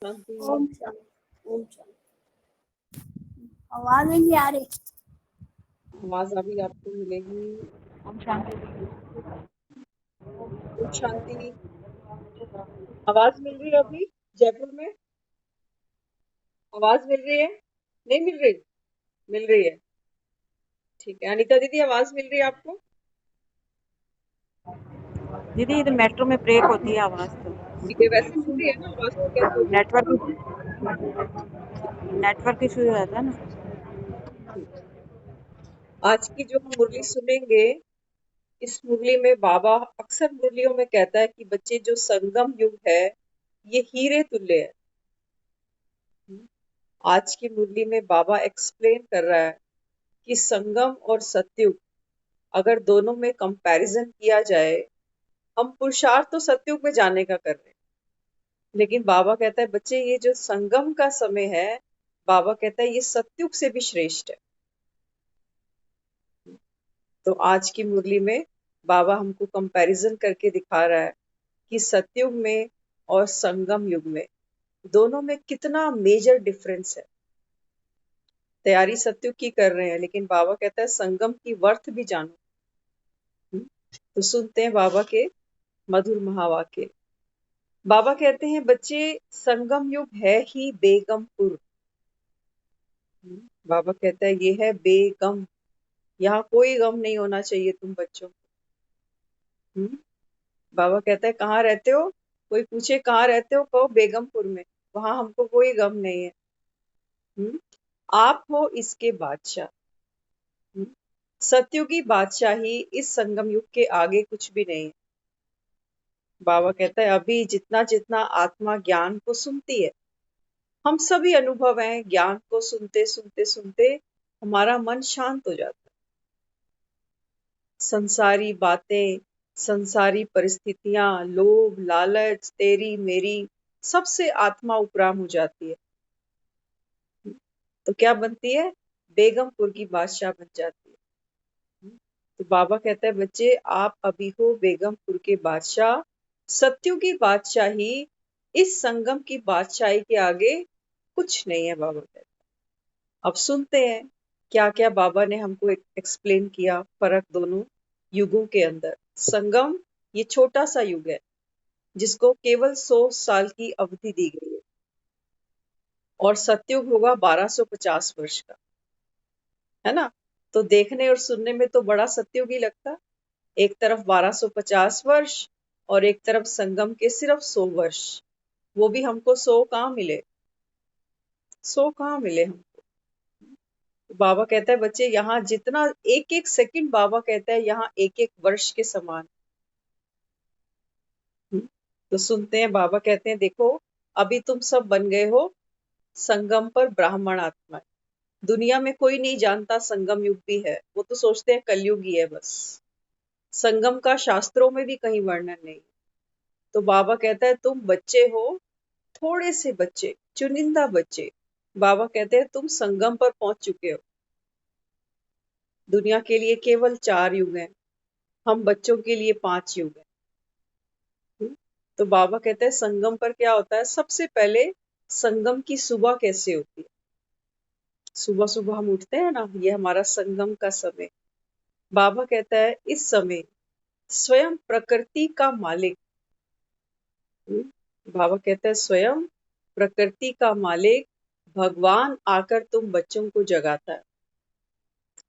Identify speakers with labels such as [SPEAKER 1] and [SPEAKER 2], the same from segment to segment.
[SPEAKER 1] शांति।
[SPEAKER 2] ओम शांति। ओम शांति। आवाज नहीं आ रही।
[SPEAKER 1] आवाज अभी आपको मिलेगी।
[SPEAKER 3] ओम शांति।
[SPEAKER 1] ओम शांति। आवाज मिल रही है अभी जयपुर में? आवाज मिल रही है? नहीं मिल रही? मिल रही है, ठीक है। अनीता दीदी आवाज मिल रही है आपको?
[SPEAKER 3] दीदी इधर मेट्रो में ब्रेक होती है आवाज, तो
[SPEAKER 1] ठीक है, वैसे मिल रही है ना आवाज तो कैसे होगी?
[SPEAKER 3] नेटवर्क इशू रहता है ना।
[SPEAKER 1] ठीक। आज की जो हम मुरली सुनेंगे, इस मुरली में बाबा अक्सर मुरलियों में कहता है कि बच्चे जो संगम युग है ये हीरे तुल्य है। आज की मुरली में बाबा एक्सप्लेन कर रहा है कि संगम और सतयुग अगर दोनों में कंपैरिजन किया जाए, हम पुरुषार्थ तो सतयुग में जाने का कर रहे हैं, लेकिन बाबा कहता है बच्चे ये जो संगम का समय है, बाबा कहता है ये सतयुग से भी श्रेष्ठ है। तो आज की मुरली में बाबा हमको कंपैरिजन करके दिखा रहा है कि सतयुग में और संगम युग में दोनों में कितना मेजर डिफरेंस है। तैयारी सतयुग की कर रहे हैं, लेकिन बाबा कहता है संगम की वर्थ भी जानो। तो सुनते हैं बाबा के मधुर महावाक्य। बाबा कहते हैं बच्चे संगम युग है ही बेगमपुर। बाबा कहता है ये है बेगम, यहाँ कोई गम नहीं होना चाहिए तुम बच्चों को। बाबा कहता है कहाँ रहते हो? कोई पूछे कहाँ रहते हो, कहो बेगमपुर में, वहां हमको कोई गम नहीं है। आप हो इसके बादशाह। सतयुगी बादशाही इस संगम युग के आगे कुछ भी नहीं है। बाबा कहता है अभी जितना जितना आत्मा ज्ञान को सुनती है, हम सभी अनुभव हैं, ज्ञान को सुनते सुनते सुनते हमारा मन शांत हो जाता है। संसारी बातें, संसारी परिस्थितियां, लोभ लालच, तेरी मेरी, सबसे आत्मा उपराम हो जाती है। तो क्या बनती है? बेगमपुर की बादशाह बन जाती है। तो बाबा कहता है बच्चे आप अभी हो बेगमपुर के बादशाह। सत्युग की बादशाही इस संगम की बादशाही के आगे कुछ नहीं है। बाबा कहता है अब सुनते हैं क्या क्या बाबा ने हमको एक्सप्लेन किया फर्क दोनों युगों के अंदर। संगम ये छोटा सा युग है जिसको केवल 100 साल की अवधि दी गई है, और सतयुग होगा 1250 वर्ष का, है ना। तो देखने और सुनने में तो बड़ा सतयुग ही लगता। एक तरफ 1250 वर्ष और एक तरफ संगम के सिर्फ 100 वर्ष। वो भी हमको 100 कहाँ मिले, 100 कहाँ मिले हमको। तो बाबा कहता है बच्चे यहाँ जितना एक एक सेकंड, बाबा कहता है यहाँ एक एक वर्ष के समान। तो सुनते हैं बाबा कहते हैं देखो अभी तुम सब बन गए हो संगम पर ब्राह्मण आत्मा। दुनिया में कोई नहीं जानता संगम युग भी है, वो तो सोचते हैं कलयुग ही है बस। संगम का शास्त्रों में भी कहीं वर्णन नहीं। तो बाबा कहता है तुम बच्चे हो, थोड़े से बच्चे, चुनिंदा बच्चे। बाबा कहते हैं तुम संगम पर पहुंच चुके हो। दुनिया के लिए केवल 4 युग हैं, हम बच्चों के लिए 5 युग हैं। तो बाबा कहते हैं संगम पर क्या होता है, सबसे पहले संगम की सुबह कैसे होती है। सुबह सुबह हम उठते हैं ना, ये हमारा संगम का समय। बाबा कहता है इस समय स्वयं प्रकृति का मालिक, बाबा कहता है स्वयं प्रकृति का मालिक भगवान आकर तुम बच्चों को जगाता है।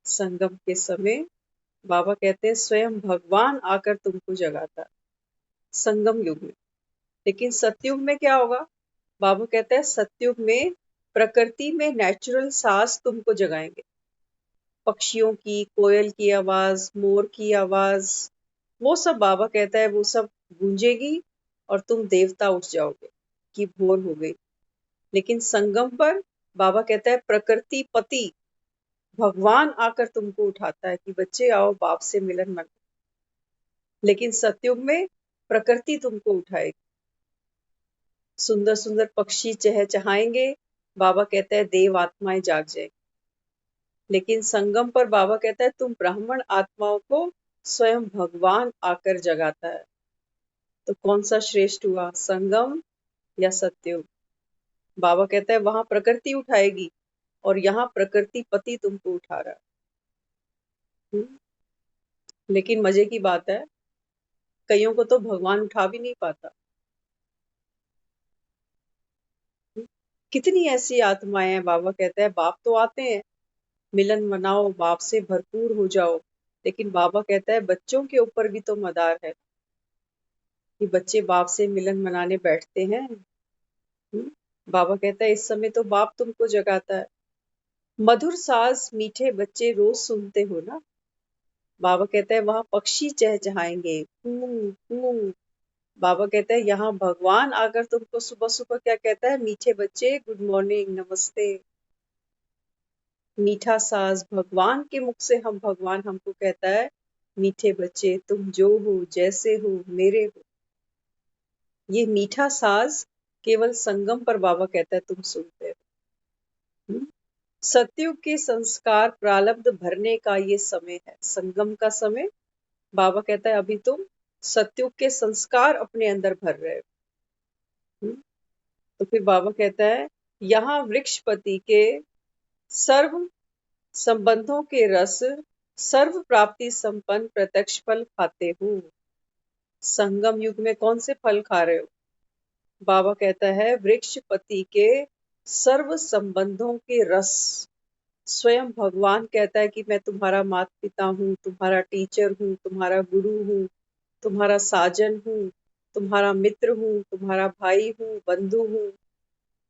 [SPEAKER 1] संगम के समय बाबा कहते हैं स्वयं भगवान आकर तुमको जगाता है, संगम युग में। लेकिन सतयुग में क्या होगा? बाबा कहता है सतयुग में प्रकृति में नेचुरल सांस तुमको जगाएंगे। पक्षियों की, कोयल की आवाज, मोर की आवाज, वो सब बाबा कहता है वो सब गूंजेगी और तुम देवता उठ जाओगे कि भोर हो गई। लेकिन संगम पर बाबा कहता है प्रकृति पति भगवान आकर तुमको उठाता है कि बच्चे आओ बाप से मिलन मन। लेकिन सतयुग में प्रकृति तुमको उठाएगी। सुंदर सुंदर पक्षी चहचहाएंगे, बाबा कहता है देव आत्माएं जाग जाएंगी। लेकिन संगम पर बाबा कहता है तुम ब्राह्मण आत्माओं को स्वयं भगवान आकर जगाता है। तो कौन सा श्रेष्ठ हुआ, संगम या सतयुग? बाबा कहता है वहां प्रकृति उठाएगी और यहाँ प्रकृति पति तुमको उठा रहा है। लेकिन मजे की बात है, कईयों को तो भगवान उठा भी नहीं पाता। कितनी ऐसी आत्माएं हैं, बाबा कहता है बाप तो आते हैं, मिलन मनाओ, बाप से भरपूर हो जाओ, लेकिन बाबा कहता है बच्चों के ऊपर भी तो मदार है कि बच्चे बाप से मिलन मनाने बैठते हैं। बाबा कहता है इस समय तो बाप तुमको जगाता है। मधुर साज मीठे बच्चे रोज सुनते हो ना। बाबा कहता है वहां पक्षी चहचहाएंगे, कू कू। बाबा कहता है यहाँ भगवान आकर तुमको सुबह सुबह क्या कहता है, मीठे बच्चे गुड मॉर्निंग, नमस्ते। मीठा साज भगवान के मुख से भगवान हमको कहता है मीठे बच्चे तुम जो हो जैसे हो मेरे हो। ये मीठा साज केवल संगम पर बाबा कहता है तुम सुनते हो। सतयुग के संस्कार प्रारब्ध भरने का ये समय है, संगम का समय। बाबा कहता है अभी तुम सतयुग के संस्कार अपने अंदर भर रहे हो। तो फिर बाबा कहता है यहाँ वृक्षपति के सर्व संबंधों के रस सर्व प्राप्ति संपन्न प्रत्यक्ष फल खाते हो। संगम युग में कौन से फल खा रहे हो? बाबा कहता है वृक्षपति के सर्व संबंधों के रस। स्वयं भगवान कहता है कि मैं तुम्हारा माता पिता हूँ, तुम्हारा टीचर हूँ, तुम्हारा गुरु हूँ, तुम्हारा साजन हूँ, तुम्हारा मित्र हूँ, तुम्हारा भाई हूँ, बंधु हूँ।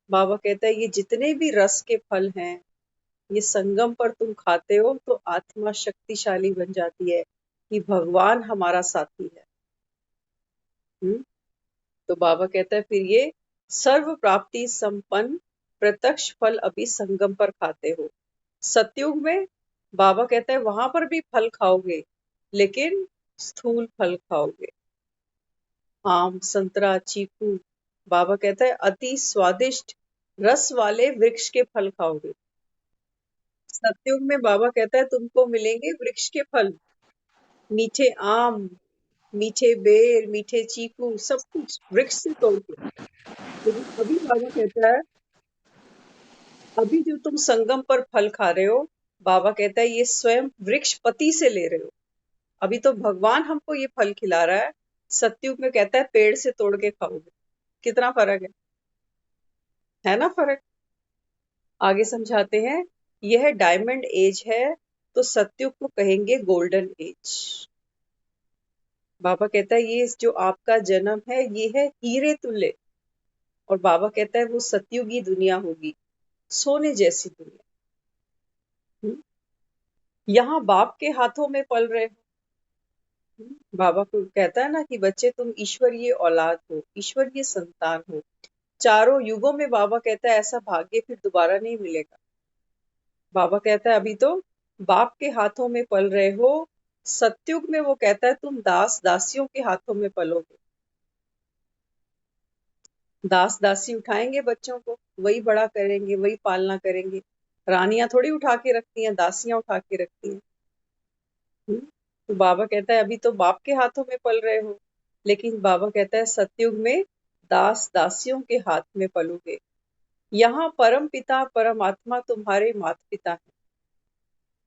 [SPEAKER 1] बाबा कहता है ये जितने भी रस के फल हैं, ये संगम पर तुम खाते हो तो आत्मा शक्तिशाली बन जाती है कि भगवान हमारा साथी है। तो बाबा कहता है फिर ये सर्व प्राप्ति संपन्न प्रत्यक्ष फल अभी संगम पर खाते हो। सतयुग में बाबा कहता है वहां पर भी फल खाओगे, लेकिन स्थूल फल खाओगे, आम, संतरा, चीकू। बाबा कहता है अति स्वादिष्ट रस वाले वृक्ष के फल खाओगे। सतयुग में बाबा कहता है तुमको मिलेंगे वृक्ष के फल, मीठे आम, मीठे बेर, मीठे चीकू, सब कुछ वृक्ष से तोड़ के। लेकिन अभी बाबा कहता है अभी जो तुम संगम पर फल खा रहे हो, बाबा कहता है ये स्वयं वृक्ष पति से ले रहे हो। अभी तो भगवान हमको ये फल खिला रहा है, सतयुग में कहता है पेड़ से तोड़ के खाओगे। कितना फर्क है ना फर्क। आगे समझाते हैं, यह डायमंड एज है तो सतयुग को कहेंगे गोल्डन एज। बाबा कहता है ये जो आपका जन्म है ये है हीरे तुल्य, और बाबा कहता है वो सतयुगी दुनिया होगी, सोने जैसी दुनिया। यहाँ बाप के हाथों में पल रहे हो। बाबा को कहता है ना कि बच्चे तुम ईश्वरीय औलाद हो, ईश्वरीय संतान हो। चारों युगों में बाबा कहता है ऐसा भाग्य फिर दोबारा नहीं मिलेगा। बाबा कहता है अभी तो बाप के हाथों में पल रहे हो, सतयुग में वो कहता है तुम दास दासियों के हाथों में पलोगे। दास दासी उठाएंगे बच्चों को, वही बड़ा करेंगे, वही पालना करेंगे। रानियां थोड़ी उठा के रखती हैं, दासियां उठा के रखती हैं। तो बाबा कहता है अभी तो बाप के हाथों में पल रहे हो, लेकिन बाबा कहता है सतयुग में दास दासियों के हाथ में पलोगे। यहाँ परम पिता परमात्मा तुम्हारे माता पिता है।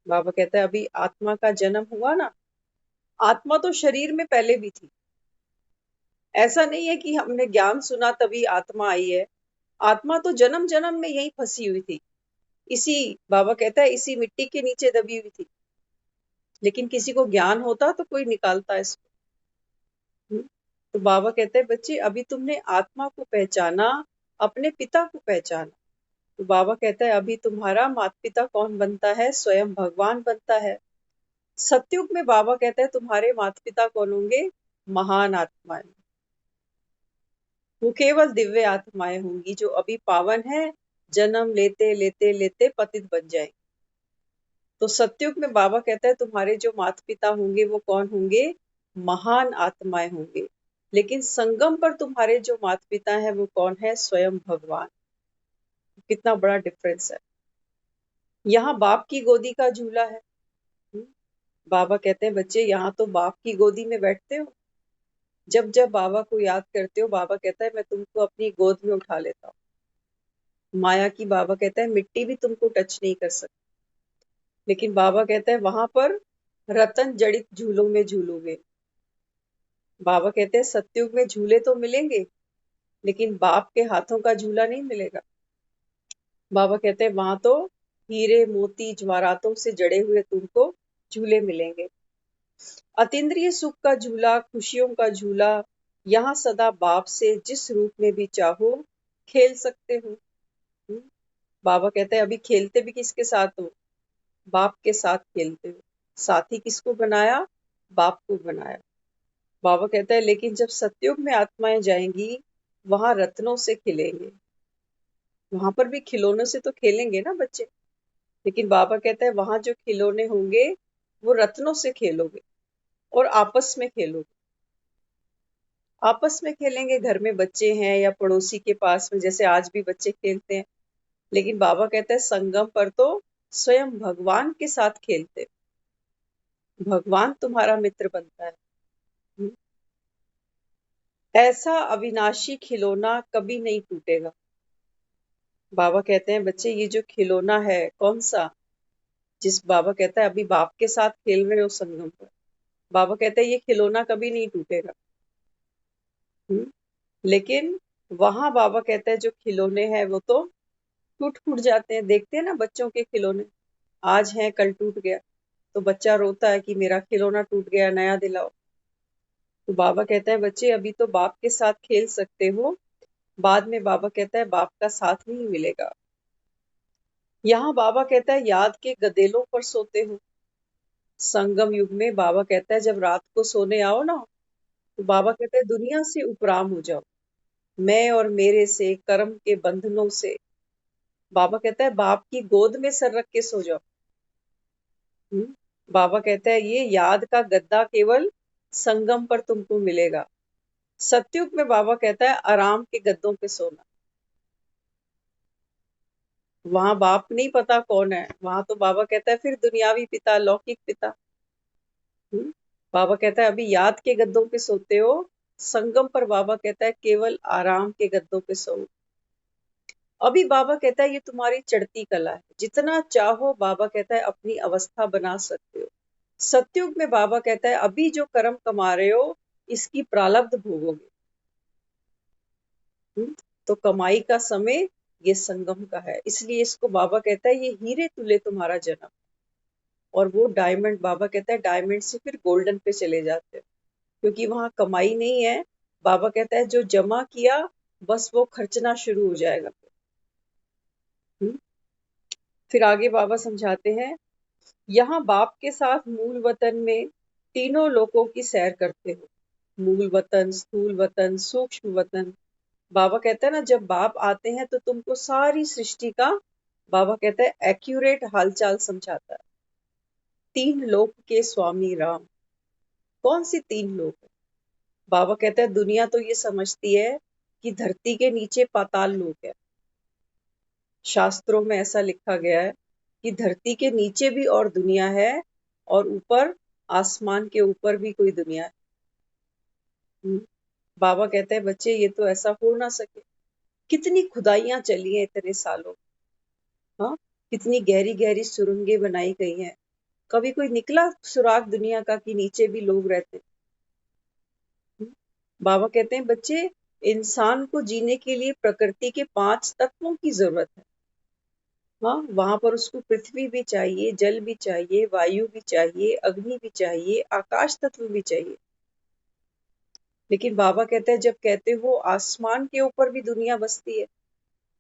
[SPEAKER 1] बाबा कहता है अभी आत्मा का जन्म हुआ ना, आत्मा तो शरीर में पहले भी थी। ऐसा नहीं है कि हमने ज्ञान सुना तभी आत्मा आई है। आत्मा तो जन्म जन्म में यही फंसी हुई थी, इसी बाबा कहता है इसी मिट्टी के नीचे दबी हुई थी। लेकिन किसी को ज्ञान होता तो कोई निकालता इसको। तो बाबा कहते हैं बच्चे अभी तुमने आत्मा को पहचाना, अपने पिता को पहचाना। तो बाबा कहता है अभी तुम्हारा माता पिता कौन बनता है? स्वयं भगवान बनता है। सतयुग में बाबा कहता है तुम्हारे माता पिता कौन होंगे? महान आत्माएं। वो केवल दिव्य आत्माएं होंगी जो अभी पावन है, जन्म लेते लेते लेते पतित बन जाएंगे। तो सतयुग में बाबा कहता है तुम्हारे जो माता पिता होंगे वो कौन होंगे? महान आत्माएं होंगे। लेकिन संगम पर तुम्हारे जो माता पिता हैं वो कौन है? स्वयं भगवान। कितना बड़ा डिफरेंस है। यहाँ बाप की गोदी का झूला है। बाबा कहते हैं बच्चे यहाँ तो बाप की गोदी में बैठते हो, जब जब बाबा को याद करते हो बाबा कहता है मैं तुमको अपनी गोद में उठा लेता हूँ। माया की बाबा कहता है मिट्टी भी तुमको टच नहीं कर सकती, लेकिन बाबा कहता है वहां पर रतन जड़ित झूलों में झूलोगे। बाबा कहते हैं सतयुग में झूले तो मिलेंगे, लेकिन बाप के हाथों का झूला नहीं मिलेगा। बाबा कहते हैं वहां तो हीरे मोती ज्वारातों से जड़े हुए तुमको झूले मिलेंगे। अतीन्द्रिय सुख का झूला, खुशियों का झूला, यहाँ सदा बाप से जिस रूप में भी चाहो खेल सकते हो। बाबा कहते हैं अभी खेलते भी किसके साथ हो? बाप के साथ खेलते हो। साथी किसको बनाया? बाप को बनाया। बाबा कहता है लेकिन जब सतयुग में आत्माएं जाएंगी वहां रत्नों से खिलेंगे। वहां पर भी खिलौनों से तो खेलेंगे ना बच्चे, लेकिन बाबा कहता है वहां जो खिलौने होंगे वो रत्नों से खेलोगे और आपस में खेलोगे। आपस में खेलेंगे, घर में बच्चे हैं या पड़ोसी के पास में, जैसे आज भी बच्चे खेलते हैं। लेकिन बाबा कहता है संगम पर तो स्वयं भगवान के साथ खेलते, भगवान तुम्हारा मित्र बनता है। हम्म। ऐसा अविनाशी खिलौना कभी नहीं टूटेगा। बाबा कहते हैं बच्चे ये जो खिलौना है कौन सा, जिस बाबा कहता है अभी बाप के साथ खेल रहे हो संगम पर, बाबा कहते हैं ये खिलौना कभी नहीं टूटेगा। लेकिन वहां बाबा कहता है जो खिलौने हैं वो तो टूट फूट जाते हैं। देखते हैं ना बच्चों के खिलौने, आज है कल टूट गया, तो बच्चा रोता है कि मेरा खिलौना टूट गया, नया दिलाओ। तो बाबा कहता है बच्चे अभी तो बाप के साथ खेल सकते हो, बाद में बाबा कहता है बाप का साथ नहीं मिलेगा। यहाँ बाबा कहता है याद के गदेलों पर सोते हो। संगम युग में बाबा कहता है जब रात को सोने आओ ना, तो बाबा कहता है दुनिया से उपराम हो जाओ, मैं और मेरे से, कर्म के बंधनों से। बाबा कहता है बाप की गोद में सर रख के सो जाओ। बाबा कहता है ये याद का गद्दा केवल संगम पर तुमको मिलेगा। सतयुग में बाबा कहता है आराम के गद्दों पे सोना। वहां बाप नहीं पता कौन है, वहां तो बाबा कहता है फिर दुनियावी पिता, लौकिक पिता। बाबा कहता है अभी याद के गद्दों पे सोते हो, संगम पर बाबा कहता है केवल आराम के गद्दों पे सो। अभी बाबा कहता है ये तुम्हारी चढ़ती कला है, जितना चाहो बाबा कहता है अपनी अवस्था बना सकते हो। सतयुग में बाबा कहता है अभी जो कर्म कमा रहे हो इसकी प्रारब्ध भोगोगे। तो कमाई का समय ये संगम का है, इसलिए इसको बाबा कहता है ये हीरे तुले तुम्हारा जन्म। और वो डायमंड, बाबा कहता है डायमंड से फिर गोल्डन पे चले जाते हैं, क्योंकि वहां कमाई नहीं है। बाबा कहता है जो जमा किया बस वो खर्चना शुरू हो जाएगा। फिर आगे बाबा समझाते हैं यहाँ बाप के साथ मूल वतन में तीनों लोकों की सैर करते हो, मूल वतन, स्थूल वतन, सूक्ष्म वतन। बाबा कहता है ना जब बाप आते हैं तो तुमको सारी सृष्टि का, बाबा कहता है एक्यूरेट हालचाल समझाता है। तीन लोक के स्वामी राम। कौन सी तीन लोक है? बाबा कहता है दुनिया तो ये समझती है कि धरती के नीचे पाताल लोक है। शास्त्रों में ऐसा लिखा गया है कि धरती के नीचे भी और दुनिया है, और ऊपर आसमान के ऊपर भी कोई दुनिया है। बाबा कहते हैं बच्चे ये तो ऐसा हो ना सके, कितनी खुदाइयां चली हैं इतने सालों। हाँ, कितनी गहरी गहरी सुरंगें बनाई गई हैं, कभी कोई निकला सुराग दुनिया का कि नीचे भी लोग रहते हैं? बाबा कहते हैं बच्चे इंसान को जीने के लिए प्रकृति के 5 तत्वों की जरूरत है। हाँ, वहां पर उसको पृथ्वी भी चाहिए, जल भी चाहिए, वायु भी चाहिए, अग्नि भी चाहिए, आकाश तत्व भी चाहिए। लेकिन बाबा कहते हैं जब कहते हो आसमान के ऊपर भी दुनिया बसती है,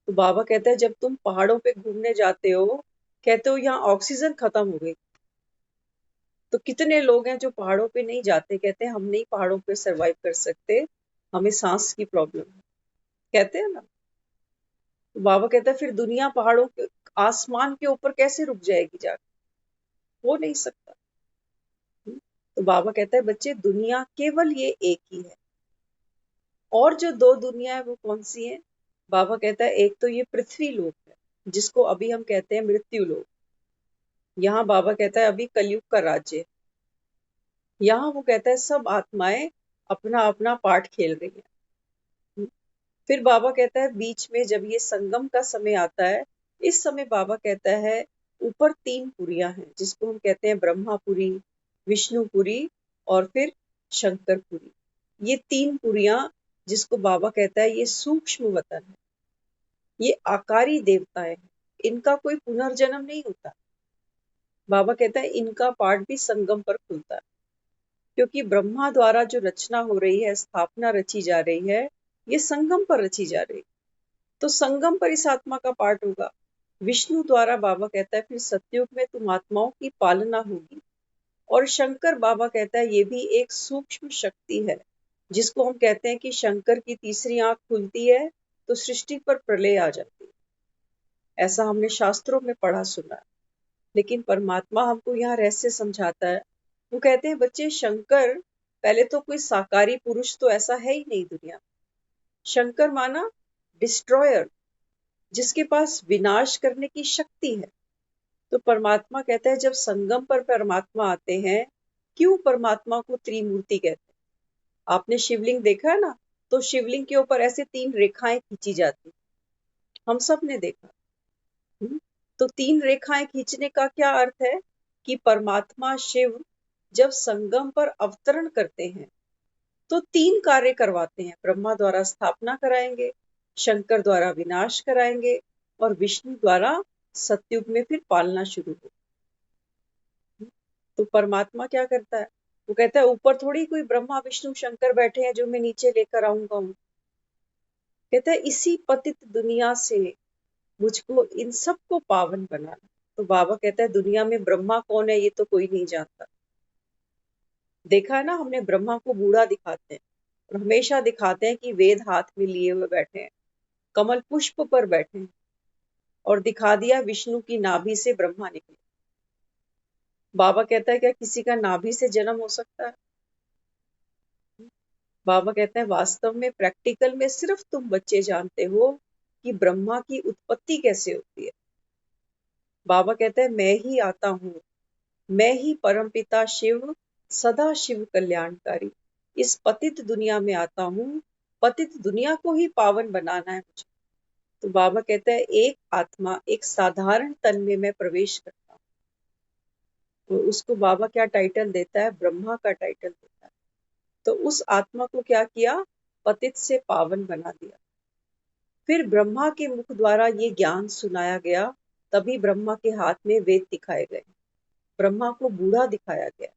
[SPEAKER 1] तो बाबा कहता है जब तुम पहाड़ों पे घूमने जाते हो, कहते हो यहाँ ऑक्सीजन खत्म हो गई, तो कितने लोग हैं जो पहाड़ों पे नहीं जाते, कहते हैं हम नहीं पहाड़ों पे सरवाइव कर सकते, हमें सांस की प्रॉब्लम है, कहते हैं ना। तो बाबा कहता है फिर दुनिया पहाड़ों के, आसमान के ऊपर कैसे रुक जाएगी जाकर, हो नहीं सकता। तो बाबा कहता है बच्चे दुनिया केवल ये एक ही है, और जो 2 दुनिया है वो कौन सी है? बाबा कहता है एक तो ये पृथ्वी लोक है, जिसको अभी हम कहते हैं मृत्यु लोक। यहाँ बाबा कहता है अभी कलयुग का राज्य है। यहाँ वो कहता है सब आत्माएं अपना अपना पार्ट खेल रही हैं। फिर बाबा कहता है बीच में जब ये संगम का समय आता है, इस समय बाबा कहता है ऊपर 3 पुरियां हैं जिसको हम कहते हैं ब्रह्मापुरी, विष्णुपुरी और फिर शंकरपुरी। ये 3 पुरियां जिसको बाबा कहता है ये सूक्ष्म वतन है, ये आकारी देवताएं हैं, इनका कोई पुनर्जन्म नहीं होता। बाबा कहता है इनका पाठ भी संगम पर खुलता है, क्योंकि ब्रह्मा द्वारा जो रचना हो रही है, स्थापना रची जा रही है, ये संगम पर रची जा रही है, तो संगम पर इस आत्मा का पाठ होगा। विष्णु द्वारा बाबा कहता है फिर सतयुग में तुम आत्माओं की पालना होगी। और शंकर बाबा कहता है ये भी एक सूक्ष्म शक्ति है, जिसको हम कहते हैं कि शंकर की तीसरी आंख खुलती है तो सृष्टि पर प्रलय आ जाती है। ऐसा हमने शास्त्रों में पढ़ा सुना है। लेकिन परमात्मा हमको यहाँ रहस्य समझाता है। वो कहते हैं बच्चे शंकर पहले तो कोई साकारी पुरुष तो ऐसा है ही नहीं दुनिया में। शंकर माना डिस्ट्रॉयर, जिसके पास विनाश करने की शक्ति है। तो परमात्मा कहता है जब संगम पर परमात्मा आते हैं, क्यों परमात्मा को त्रिमूर्ति कहते हैं? आपने शिवलिंग देखा है ना, तो शिवलिंग के ऊपर ऐसे 3 रेखाएं खींची जाती, हम सब ने देखा। तो 3 रेखाएं खींचने का क्या अर्थ है कि परमात्मा शिव जब संगम पर अवतरण करते हैं तो 3 कार्य करवाते हैं। ब्रह्मा द्वारा स्थापना कराएंगे, शंकर द्वारा विनाश कराएंगे और विष्णु द्वारा सतयुग में फिर पालना शुरू हो। तो परमात्मा क्या करता है? वो कहता है ऊपर थोड़ी कोई ब्रह्मा विष्णु शंकर बैठे हैं जो मैं नीचे लेकर आऊंगा। कहता है इसी पतित दुनिया से मुझको इन सबको पावन बनाना। तो बाबा कहता है दुनिया में ब्रह्मा कौन है ये तो कोई नहीं जानता। देखा है ना हमने, ब्रह्मा को बूढ़ा दिखाते हैं और हमेशा दिखाते हैं कि वेद हाथ में लिए हुए बैठे हैं, कमल पुष्प पर बैठे हैं, और दिखा दिया विष्णु की नाभि से ब्रह्मा निकले। बाबा कहता है क्या किसी का नाभि से जन्म हो सकता है? बाबा कहते हैं वास्तव में प्रैक्टिकल में सिर्फ तुम बच्चे जानते हो कि ब्रह्मा की उत्पत्ति कैसे होती है। बाबा कहते हैं मैं ही आता हूँ, मैं ही परमपिता शिव सदा शिव कल्याणकारी इस पतित दुनिया में आता हूँ, पतित दुनिया को ही पावन बनाना है मुझे। तो बाबा कहता है एक आत्मा एक साधारण तन में मैं प्रवेश करता हूँ, तो उसको बाबा क्या टाइटल देता है? ब्रह्मा का टाइटल देता है। तो उस आत्मा को क्या किया? पतित से पावन बना दिया। फिर ब्रह्मा के मुख द्वारा ये ज्ञान सुनाया गया, तभी ब्रह्मा के हाथ में वेद दिखाए गए। ब्रह्मा को बूढ़ा दिखाया गया,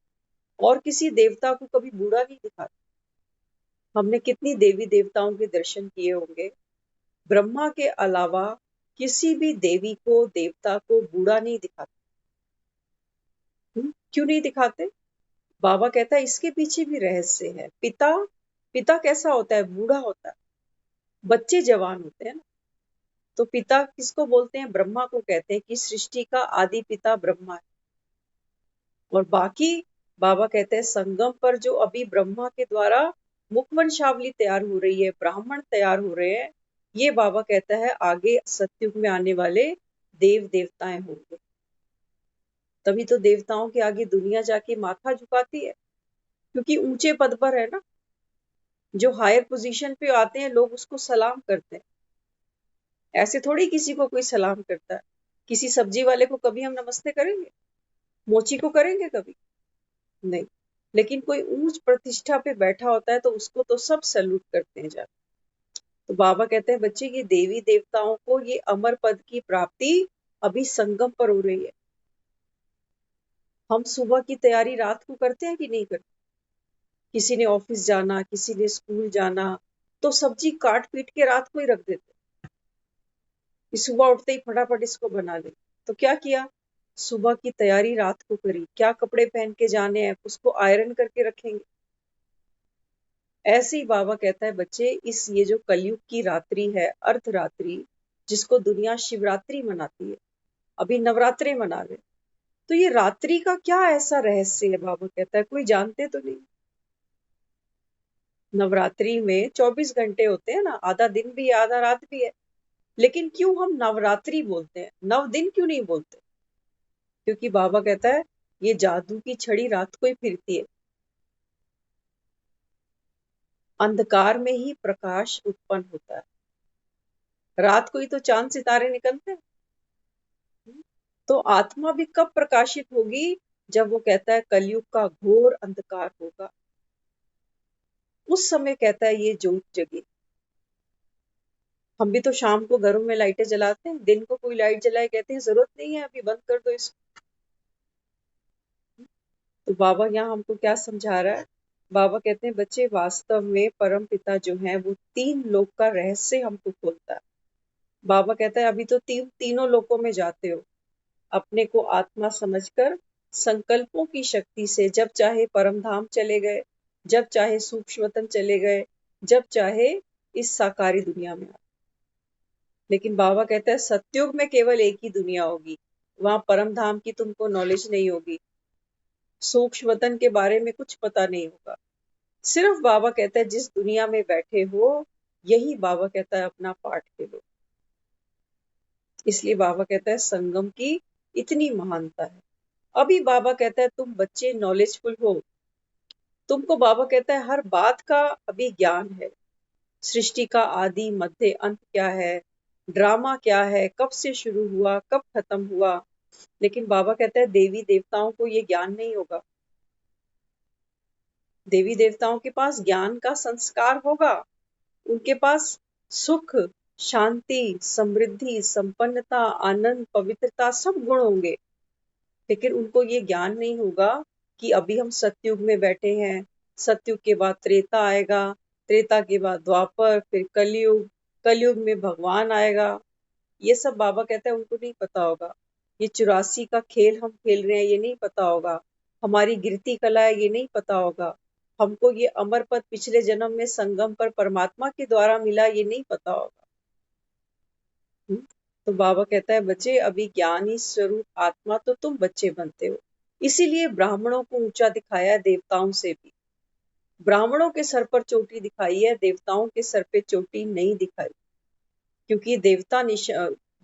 [SPEAKER 1] और किसी देवता को कभी बूढ़ा नहीं दिखाता। हमने कितनी देवी देवताओं के दर्शन किए होंगे, ब्रह्मा के अलावा किसी भी देवी को देवता को बूढ़ा नहीं दिखाते। क्यों नहीं दिखाते? बाबा कहता है इसके पीछे भी रहस्य है। पिता कैसा होता है? बूढ़ा होता है। बच्चे जवान होते हैं ना। तो पिता किसको बोलते हैं? ब्रह्मा को कहते हैं कि सृष्टि का आदि पिता ब्रह्मा है। और बाकी बाबा कहते हैं संगम पर जो अभी ब्रह्मा के द्वारा मुखवंशावली तैयार हो रही है, ब्राह्मण तैयार हो रहे हैं, ये बाबा कहता है आगे सतयुग में आने वाले देव देवताएं होंगे। तभी तो देवताओं के आगे दुनिया जाके माथा झुकाती है, क्योंकि ऊंचे पद पर है ना। जो हायर पोजीशन पे आते हैं लोग उसको सलाम करते हैं। ऐसे थोड़ी किसी को कोई सलाम करता है। किसी सब्जी वाले को कभी हम नमस्ते करेंगे? मोची को करेंगे कभी? नहीं। लेकिन कोई ऊंच प्रतिष्ठा पे बैठा होता है तो उसको तो सब सैल्यूट करते हैं जाके। तो बाबा कहते हैं बच्चे ये देवी देवताओं को ये अमर पद की प्राप्ति अभी संगम पर हो रही है। हम सुबह की तैयारी रात को करते हैं कि नहीं करते? किसी ने ऑफिस जाना, किसी ने स्कूल जाना, तो सब्जी काट पीट के रात को ही रख देते कि सुबह उठते ही फटाफट इसको बना ले। तो क्या किया? सुबह की तैयारी रात को करी। क्या कपड़े पहन के जाने हैं उसको आयरन करके रखेंगे। ऐसे ही बाबा कहता है बच्चे इस ये जो कलयुग की रात्रि है, अर्धरात्रि, जिसको दुनिया शिवरात्रि मनाती है, अभी नवरात्रे मना रहे, तो ये रात्रि का क्या ऐसा रहस्य है? बाबा कहता है कोई जानते तो नहीं। नवरात्रि में 24 घंटे होते हैं ना, आधा दिन भी है आधा रात भी है। लेकिन क्यों हम नवरात्रि बोलते हैं, 9 दिन क्यों नहीं बोलते? क्योंकि बाबा कहता है ये जादू की छड़ी रात को ही फिरती है। अंधकार में ही प्रकाश उत्पन्न होता है। रात को ही तो चांद सितारे निकलते हैं। तो आत्मा भी कब प्रकाशित होगी? जब वो कहता है कलयुग का घोर अंधकार होगा, उस समय कहता है ये ज्योत जगे। हम भी तो शाम को घरों में लाइटें जलाते हैं, दिन को कोई लाइट जलाए कहते हैं जरूरत नहीं है, अभी बंद कर दो इसको। तो बाबा यहाँ हमको क्या समझा रहा है? बाबा कहते हैं बच्चे, वास्तव में परम पिता जो है वो 3 लोक का रहस्य हमको खोलता है। बाबा कहता है अभी तो तीनों लोकों में जाते हो, अपने को आत्मा समझकर संकल्पों की शक्ति से जब चाहे परम धाम चले गए, जब चाहे सूक्ष्मतम चले गए, जब चाहे इस साकारी दुनिया में। लेकिन बाबा कहता है सतयुग में केवल एक ही दुनिया होगी, वहां परम धाम की तुमको नॉलेज नहीं होगी, सूक्ष्म वतन के बारे में कुछ पता नहीं होगा। सिर्फ बाबा कहता है जिस दुनिया में बैठे हो, यही बाबा कहता है अपना पाठ खेलो। इसलिए बाबा कहता है संगम की इतनी महानता है। अभी बाबा कहता है तुम बच्चे नॉलेजफुल हो, तुमको बाबा कहता है हर बात का अभी ज्ञान है। सृष्टि का आदि मध्य अंत क्या है, ड्रामा क्या है, कब से शुरू हुआ, कब खत्म हुआ। लेकिन बाबा कहता है देवी देवताओं को ये ज्ञान नहीं होगा। देवी देवताओं के पास ज्ञान का संस्कार होगा, उनके पास सुख, शांति, समृद्धि, संपन्नता, आनंद, पवित्रता सब गुण होंगे। लेकिन उनको ये ज्ञान नहीं होगा कि अभी हम सतयुग में बैठे हैं, सतयुग के बाद त्रेता आएगा, त्रेता के बाद द्वापर, फिर कलयुग, कलयुग में भगवान आएगा। ये सब बाबा कहता है उनको नहीं पता होगा। ये 84 का खेल हम खेल रहे हैं ये नहीं पता होगा, हमारी गिरती कला है ये नहीं पता होगा, हमको ये अमर पद पिछले जन्म में संगम पर परमात्मा के द्वारा मिला ये नहीं पता होगा। तो बाबा कहता है बच्चे अभी ज्ञानी स्वरूप आत्मा तो तुम बच्चे बनते हो, इसीलिए ब्राह्मणों को ऊंचा दिखाया है देवताओं से भी। ब्राह्मणों के सर पर चोटी दिखाई है, देवताओं के सर पे चोटी नहीं दिखाई, क्योंकि देवता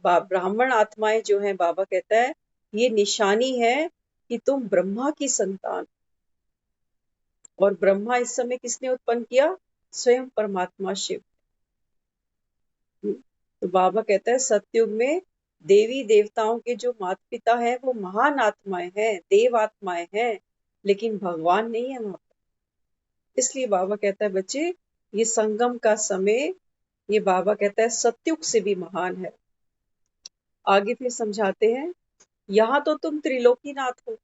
[SPEAKER 1] ब्राह्मण आत्माएं जो हैं, बाबा कहता है ये निशानी है कि तुम ब्रह्मा की संतान। और ब्रह्मा इस समय किसने उत्पन्न किया? स्वयं परमात्मा शिव। तो बाबा कहता है सतयुग में देवी देवताओं के जो माता पिता हैं वो महान आत्माएं हैं, देव आत्माएं हैं, लेकिन भगवान नहीं है वहां पर। इसलिए बाबा कहता है बच्चे ये संगम का समय, ये बाबा कहता है सतयुग से भी महान है। आगे फिर समझाते हैं, यहाँ तो तुम त्रिलोकीनाथ हो।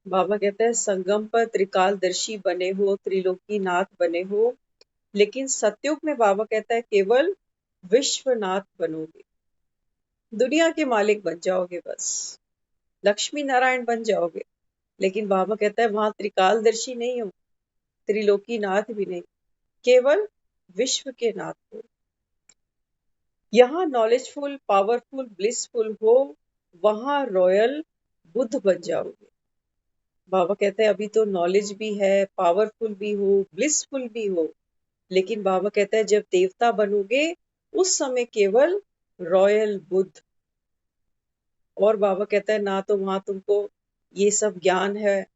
[SPEAKER 1] बाबा कहता है संगम पर त्रिकालदर्शी बने हो, त्रिलोकीनाथ बने हो, लेकिन सतयुग में बाबा कहता है केवल विश्वनाथ बनोगे, दुनिया के मालिक बन जाओगे, बस लक्ष्मी नारायण बन जाओगे। लेकिन बाबा कहता है वहां त्रिकालदर्शी नहीं हो, त्रिलोकीनाथ भी नहीं, केवल विश्व के नाथ हो। यहाँ नॉलेजफुल, पावरफुल, ब्लिसफुल हो, वहां रॉयल बुद्ध बन जाओगे। बाबा कहते हैं अभी तो नॉलेज भी है, पावरफुल भी हो, ब्लिसफुल भी हो, लेकिन बाबा कहता है जब देवता बनोगे उस समय केवल रॉयल बुद्ध। और बाबा कहता है ना तो वहां तुमको ये सब ज्ञान है,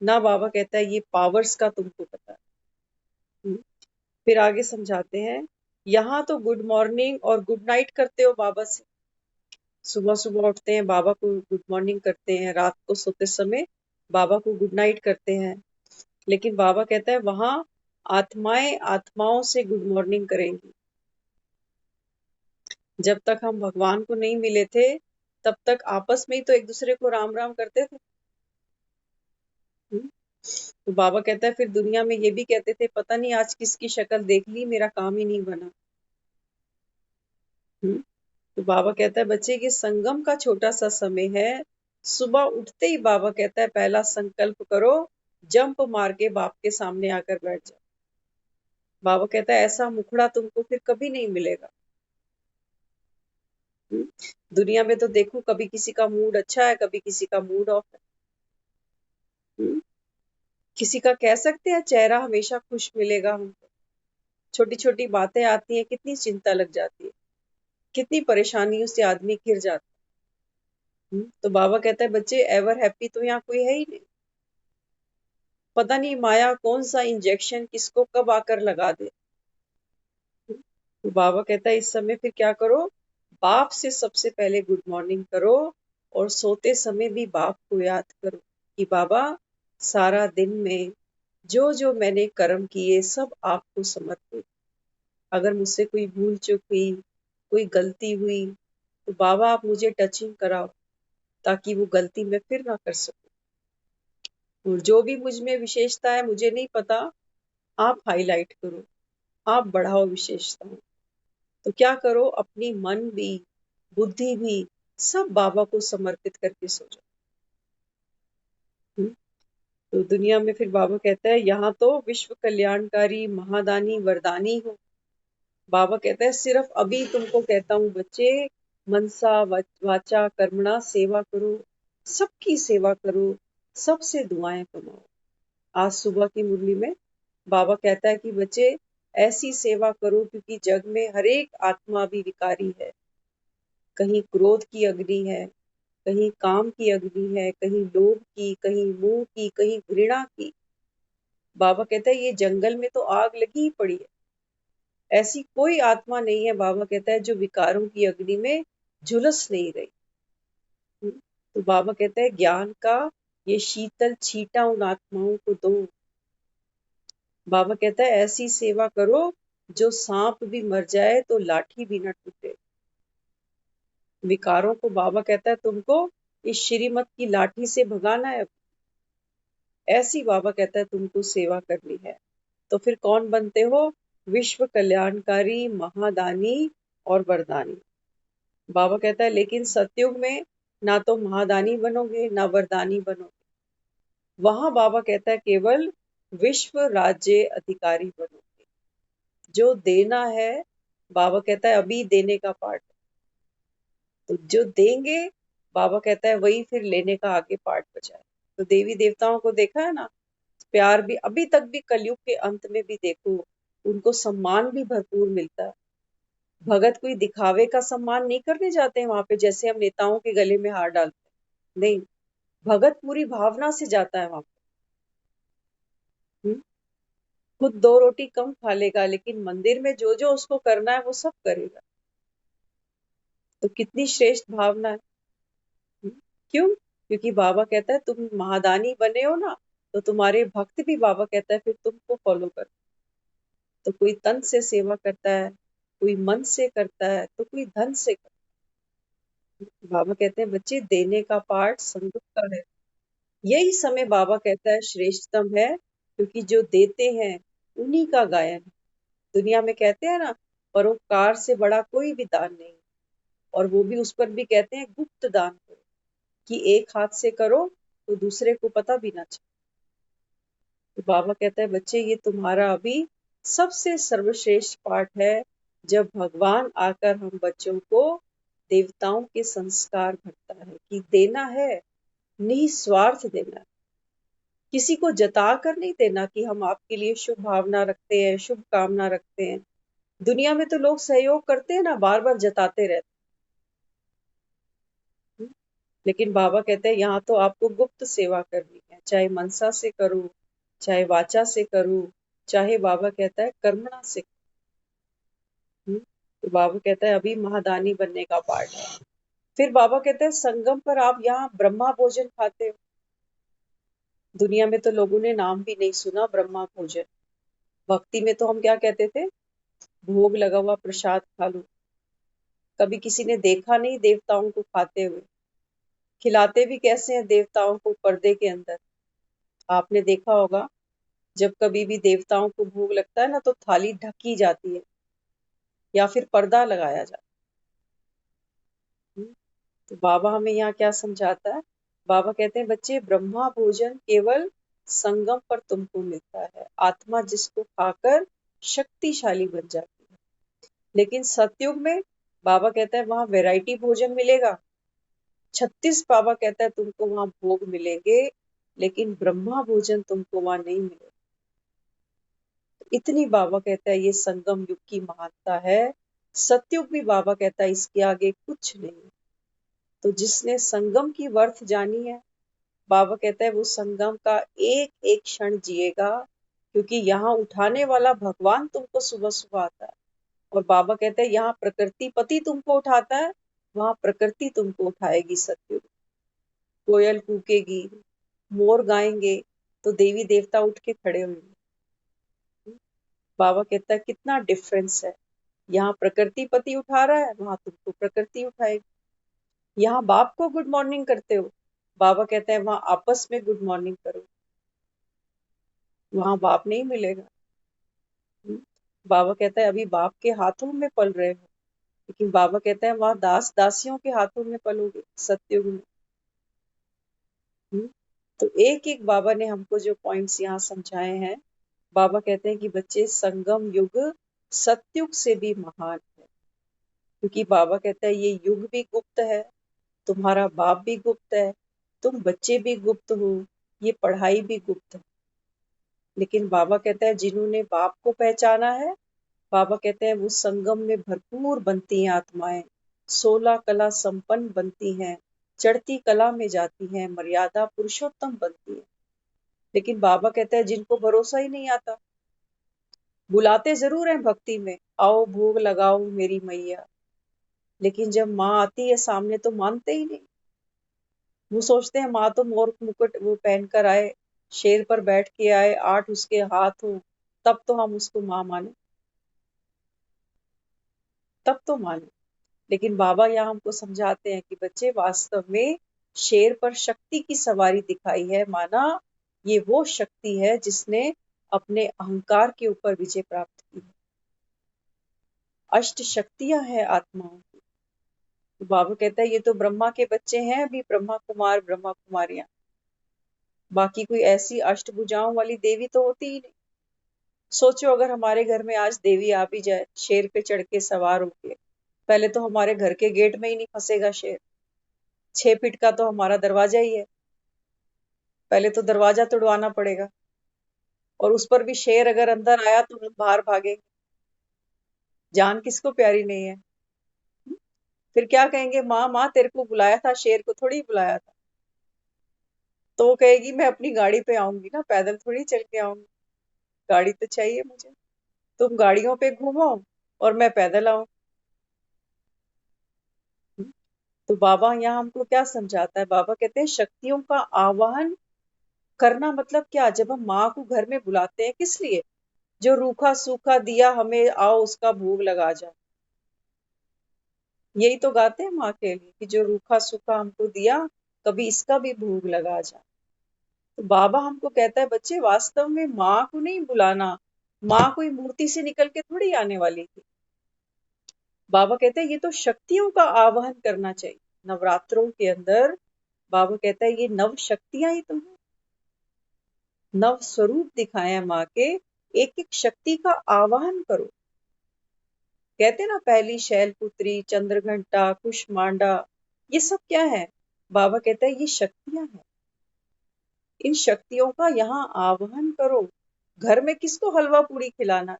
[SPEAKER 1] ना बाबा कहता है ये पावर्स का तुमको पता है। फिर आगे समझाते हैं, यहाँ तो गुड मॉर्निंग और गुड नाइट करते हो बाबा से। सुबह सुबह उठते हैं बाबा को गुड मॉर्निंग करते हैं, रात को सोते समय बाबा को गुड नाइट करते हैं। लेकिन बाबा कहता है वहां आत्माएं आत्माओं से गुड मॉर्निंग करेंगी। जब तक हम भगवान को नहीं मिले थे तब तक आपस में ही तो एक दूसरे को राम राम करते थे। तो बाबा कहता है फिर दुनिया में ये भी कहते थे पता नहीं आज किसकी शक्ल देख ली, मेरा काम ही नहीं बना। तो बाबा कहता है बच्चे कि संगम का छोटा सा समय है, सुबह उठते ही बाबा कहता है पहला संकल्प करो, जंप मार के बाप के सामने आकर बैठ जाओ। बाबा कहता है ऐसा मुखड़ा तुमको फिर कभी नहीं मिलेगा। दुनिया में तो देखो कभी किसी का मूड अच्छा है, कभी किसी का मूड ऑफ है। किसी का कह सकते हैं चेहरा हमेशा खुश मिलेगा हमको, छोटी छोटी बातें आती हैं कितनी चिंता लग जाती है, कितनी परेशानियों से आदमी घिर जाता है। तो बाबा कहता है बच्चे एवर हैप्पी तो यहाँ कोई है ही नहीं। पता नहीं माया कौन सा इंजेक्शन किसको कब आकर लगा दे। तो बाबा कहता है इस समय फिर क्या करो, बाप से सबसे पहले गुड मॉर्निंग करो और सोते समय भी बाप को याद करो कि बाबा सारा दिन में जो जो मैंने कर्म किए सब आपको समर्पित। अगर मुझसे कोई भूल चूक हुई, कोई गलती हुई, तो बाबा आप मुझे टचिंग कराओ ताकि वो गलती मैं फिर ना कर सकूं। और जो भी मुझ में विशेषता है मुझे नहीं पता, आप हाईलाइट करो, आप बढ़ाओ विशेषताओं। तो क्या करो, अपनी मन भी बुद्धि भी सब बाबा को समर्पित करके सो जाओ। तो दुनिया में फिर बाबा कहता है यहाँ तो विश्व कल्याणकारी महादानी वरदानी हो। बाबा कहता है सिर्फ अभी तुमको कहता हूँ बच्चे, मनसा वाचा कर्मणा सेवा करो, सबकी सेवा करो, सबसे दुआएं कमाओ। आज सुबह की मुरली में बाबा कहता है कि बच्चे ऐसी सेवा करो क्योंकि जग में हर एक आत्मा भी विकारी है। कहीं क्रोध की अग्नि है, कहीं काम की अग्नि है, कहीं लोभ की, कहीं मोह की, कहीं घृणा की। बाबा कहता है ये जंगल में तो आग लगी ही पड़ी है, ऐसी कोई आत्मा नहीं है, बाबा कहता है जो विकारों की अग्नि में झुलस नहीं रही। तो बाबा कहता है ज्ञान का ये शीतल छींटा उन आत्माओं को दो। बाबा कहता है ऐसी सेवा करो जो सांप भी मर जाए तो लाठी भी न टूटे। विकारों को बाबा कहता है तुमको इस श्रीमत की लाठी से भगाना है, ऐसी बाबा कहता है तुमको सेवा करनी है। तो फिर कौन बनते हो, विश्व कल्याणकारी महादानी और वरदानी। बाबा कहता है लेकिन सतयुग में ना तो महादानी बनोगे ना वरदानी बनोगे, वहां बाबा कहता है केवल विश्व राज्य अधिकारी बनोगे। जो देना है, बाबा कहता है अभी देने का पार्ट है, तो जो देंगे बाबा कहता है वही फिर लेने का आगे पार्ट बचा है। तो देवी देवताओं को देखा है ना, प्यार भी अभी तक भी कलयुग के अंत में भी देखो, उनको सम्मान भी भरपूर मिलता है। भगत कोई दिखावे का सम्मान नहीं करने जाते हैं वहां पे, जैसे हम नेताओं के गले में हार डालते हैं, नहीं, भगत पूरी भावना से जाता है वहां पे। खुद 2 रोटी कम खा लेगा लेकिन मंदिर में जो जो उसको करना है वो सब करेगा। तो कितनी श्रेष्ठ भावना है। क्यों? क्योंकि बाबा कहता है तुम महादानी बने हो ना, तो तुम्हारे भक्त भी बाबा कहता है फिर तुमको फॉलो कर। तो कोई तन से सेवा करता है, कोई मन से करता है, तो कोई धन से करता है। बाबा कहते हैं बच्चे देने का पार्ट संगत का है। यही समय बाबा कहता है श्रेष्ठतम है, क्योंकि जो देते हैं उन्हीं का गायन है। दुनिया में कहते हैं ना, परोपकार से बड़ा कोई भी दान नहीं, और वो भी उस पर भी कहते हैं गुप्त दान करो, कि एक हाथ से करो तो दूसरे को पता भी ना चले। तो बाबा कहता है बच्चे ये तुम्हारा अभी सबसे सर्वश्रेष्ठ पाठ है, जब भगवान आकर हम बच्चों को देवताओं के संस्कार भरता है कि देना है, निस्वार्थ देना है, किसी को जता कर नहीं देना कि हम आपके लिए शुभ भावना रखते हैं, शुभ कामना रखते हैं। दुनिया में तो लोग सहयोग करते हैं ना, बार बार जताते रहते हैं। लेकिन बाबा कहते हैं यहाँ तो आपको गुप्त सेवा करनी है, चाहे मनसा से करो, चाहे वाचा से करो, चाहे बाबा कहता है कर्मणा से करो। तो बाबा कहता है अभी महादानी बनने का पार्ट है। फिर बाबा कहते हैं संगम पर आप यहाँ ब्रह्मा भोजन खाते हो। दुनिया में तो लोगों ने नाम भी नहीं सुना ब्रह्मा भोजन। भक्ति में तो हम क्या कहते थे, भोग लगा हुआ प्रसाद खा लो। कभी किसी ने देखा नहीं देवताओं को खाते हुए। खिलाते भी कैसे हैं देवताओं को, पर्दे के अंदर। आपने देखा होगा जब कभी भी देवताओं को भोग लगता है ना, तो थाली ढकी जाती है या फिर पर्दा लगाया जाता है। तो बाबा हमें यहाँ क्या समझाता है, बाबा कहते हैं बच्चे ब्रह्मा भोजन केवल संगम पर तुमको मिलता है, आत्मा जिसको खाकर शक्तिशाली बन जाती है। लेकिन सतयुग में बाबा कहता है वहां वैरायटी भोजन मिलेगा, 36 बाबा कहता है तुमको वहां भोग मिलेंगे, लेकिन ब्रह्मा भोजन तुमको वहां नहीं मिलेगा। इतनी बाबा कहता है ये संगम युग की महानता है। सतयुग भी बाबा कहता है इसके आगे कुछ नहीं। तो जिसने संगम की वर्थ जानी है, बाबा कहता है वो संगम का एक एक क्षण जिएगा, क्योंकि यहाँ उठाने वाला भगवान तुमको सुबह सुबह आता है। और बाबा कहते हैं यहाँ प्रकृति पति तुमको उठाता है, वहां प्रकृति तुमको उठाएगी सत्युग। कोयल कूकेगी, मोर गाएंगे तो देवी देवता उठ के खड़े होंगे। बाबा कहता है कितना डिफरेंस है, यहाँ प्रकृति पति उठा रहा है, वहां तुमको प्रकृति उठाएगी। यहाँ बाप को गुड मॉर्निंग करते हो, बाबा कहते हैं वहां आपस में गुड मॉर्निंग करो, वहां बाप नहीं मिलेगा। बाबा कहता है अभी बाप के हाथों में पल रहे हो, लेकिन बाबा कहता है वहां दास दासियों के हाथों में पलोगे सत्युग में। तो एक एक बाबा ने हमको जो पॉइंट्स यहाँ समझाए हैं, बाबा कहते हैं कि बच्चे संगम युग सत्युग से भी महान है, क्योंकि बाबा कहता है ये युग भी गुप्त है, तुम्हारा बाप भी गुप्त है, तुम बच्चे भी गुप्त हो, ये पढ़ाई भी गुप्त है। लेकिन बाबा कहता है जिन्होंने बाप को पहचाना है, बाबा कहते हैं वो संगम में भरपूर बनती हैं आत्माएं, 16 कला संपन्न बनती हैं, चढ़ती कला में जाती हैं, मर्यादा पुरुषोत्तम बनती है। लेकिन बाबा कहते हैं जिनको भरोसा ही नहीं आता, बुलाते जरूर हैं भक्ति में, आओ भोग लगाओ मेरी मैया, लेकिन जब माँ आती है सामने तो मानते ही नहीं। वो सोचते हैं माँ तो मोर मुकुट वो पहन कर आए, शेर पर बैठ के आए, 8 उसके हाथ हो, तब तो हम उसको माँ माने, तब तो माने। लेकिन बाबा यहाँ हमको समझाते हैं कि बच्चे वास्तव में शेर पर शक्ति की सवारी दिखाई है, माना ये वो शक्ति है जिसने अपने अहंकार के ऊपर विजय प्राप्त की है। अष्ट शक्तियां हैं आत्माओं की। तो बाबा कहता है ये तो ब्रह्मा के बच्चे हैं, अभी ब्रह्मा कुमार ब्रह्मा कुमारियां, बाकी कोई ऐसी अष्टभुजाओं वाली देवी तो होती ही नहीं। सोचो अगर हमारे घर में आज देवी आ भी जाए शेर पे चढ़ के सवार होके, पहले तो हमारे घर के गेट में ही नहीं फंसेगा शेर, 6 फीट का तो हमारा दरवाजा ही है, पहले तो दरवाजा तोड़वाना पड़ेगा, और उस पर भी शेर अगर अंदर आया तो हम बाहर भागेंगे। जान किसको प्यारी नहीं है। फिर क्या कहेंगे, माँ माँ तेरे को बुलाया था, शेर को थोड़ी बुलाया था। तो वो कहेगी मैं अपनी गाड़ी पे आऊंगी ना, पैदल थोड़ी चल के आऊंगी, गाड़ी तो चाहिए मुझे, तुम गाड़ियों पे घूमो और मैं पैदल आऊं। तो बाबा यहाँ हमको क्या समझाता है, बाबा कहते हैं शक्तियों का आवाहन करना मतलब क्या, जब हम माँ को घर में बुलाते हैं किस लिए, जो रूखा सूखा दिया हमें आओ उसका भोग लगा जाए, यही तो गाते हैं माँ के लिए कि जो रूखा सूखा हमको दिया कभी इसका भी भोग लगा जाए। तो बाबा हमको कहता है बच्चे वास्तव में माँ को नहीं बुलाना, माँ कोई मूर्ति से निकल के थोड़ी आने वाली थी। बाबा कहते हैं ये तो शक्तियों का आवाहन करना चाहिए। नवरात्रों के अंदर बाबा कहता है ये नव शक्तियां ही तो है, नव स्वरूप दिखाए हैं माँ के, एक एक शक्ति का आवाहन करो। कहते ना पहली शैलपुत्री, चंद्रघंटा, कुष्मांडा, ये सब क्या है, बाबा कहता है ये शक्तियां हैं, इन शक्तियों का यहाँ आवाहन करो। घर में किसको हलवा पूड़ी खिलाना,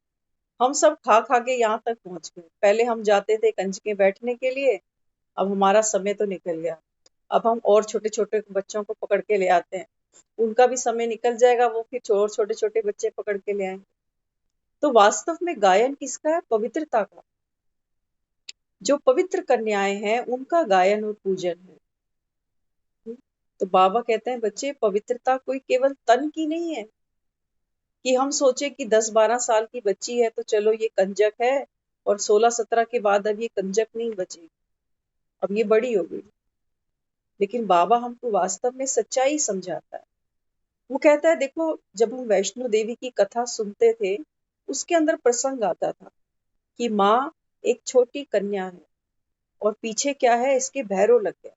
[SPEAKER 1] हम सब खा खा के यहाँ तक पहुंच गए। पहले हम जाते थे कंजके बैठने के लिए, अब हमारा समय तो निकल गया, अब हम और छोटे छोटे बच्चों को पकड़ के ले आते हैं, उनका भी समय निकल जाएगा, वो फिर और छोटे छोटे बच्चे पकड़ के ले आएंगे। तो वास्तव में गायन किसका है, पवित्रता का। जो पवित्र कन्याएं हैं उनका गायन और पूजन है। तो बाबा कहते हैं बच्चे पवित्रता कोई केवल तन की नहीं है, कि हम सोचे कि 10-12 साल की बच्ची है तो चलो ये कंजक है, और 16-17 के बाद अब ये कंजक नहीं बचेगी, अब ये बड़ी हो गई। लेकिन बाबा हमको वास्तव में सच्चाई समझाता है। वो कहता है देखो जब हम वैष्णो देवी की कथा सुनते थे, उसके अंदर प्रसंग आता था कि माँ एक छोटी कन्या है और पीछे क्या है, इसके भैरव लग गया,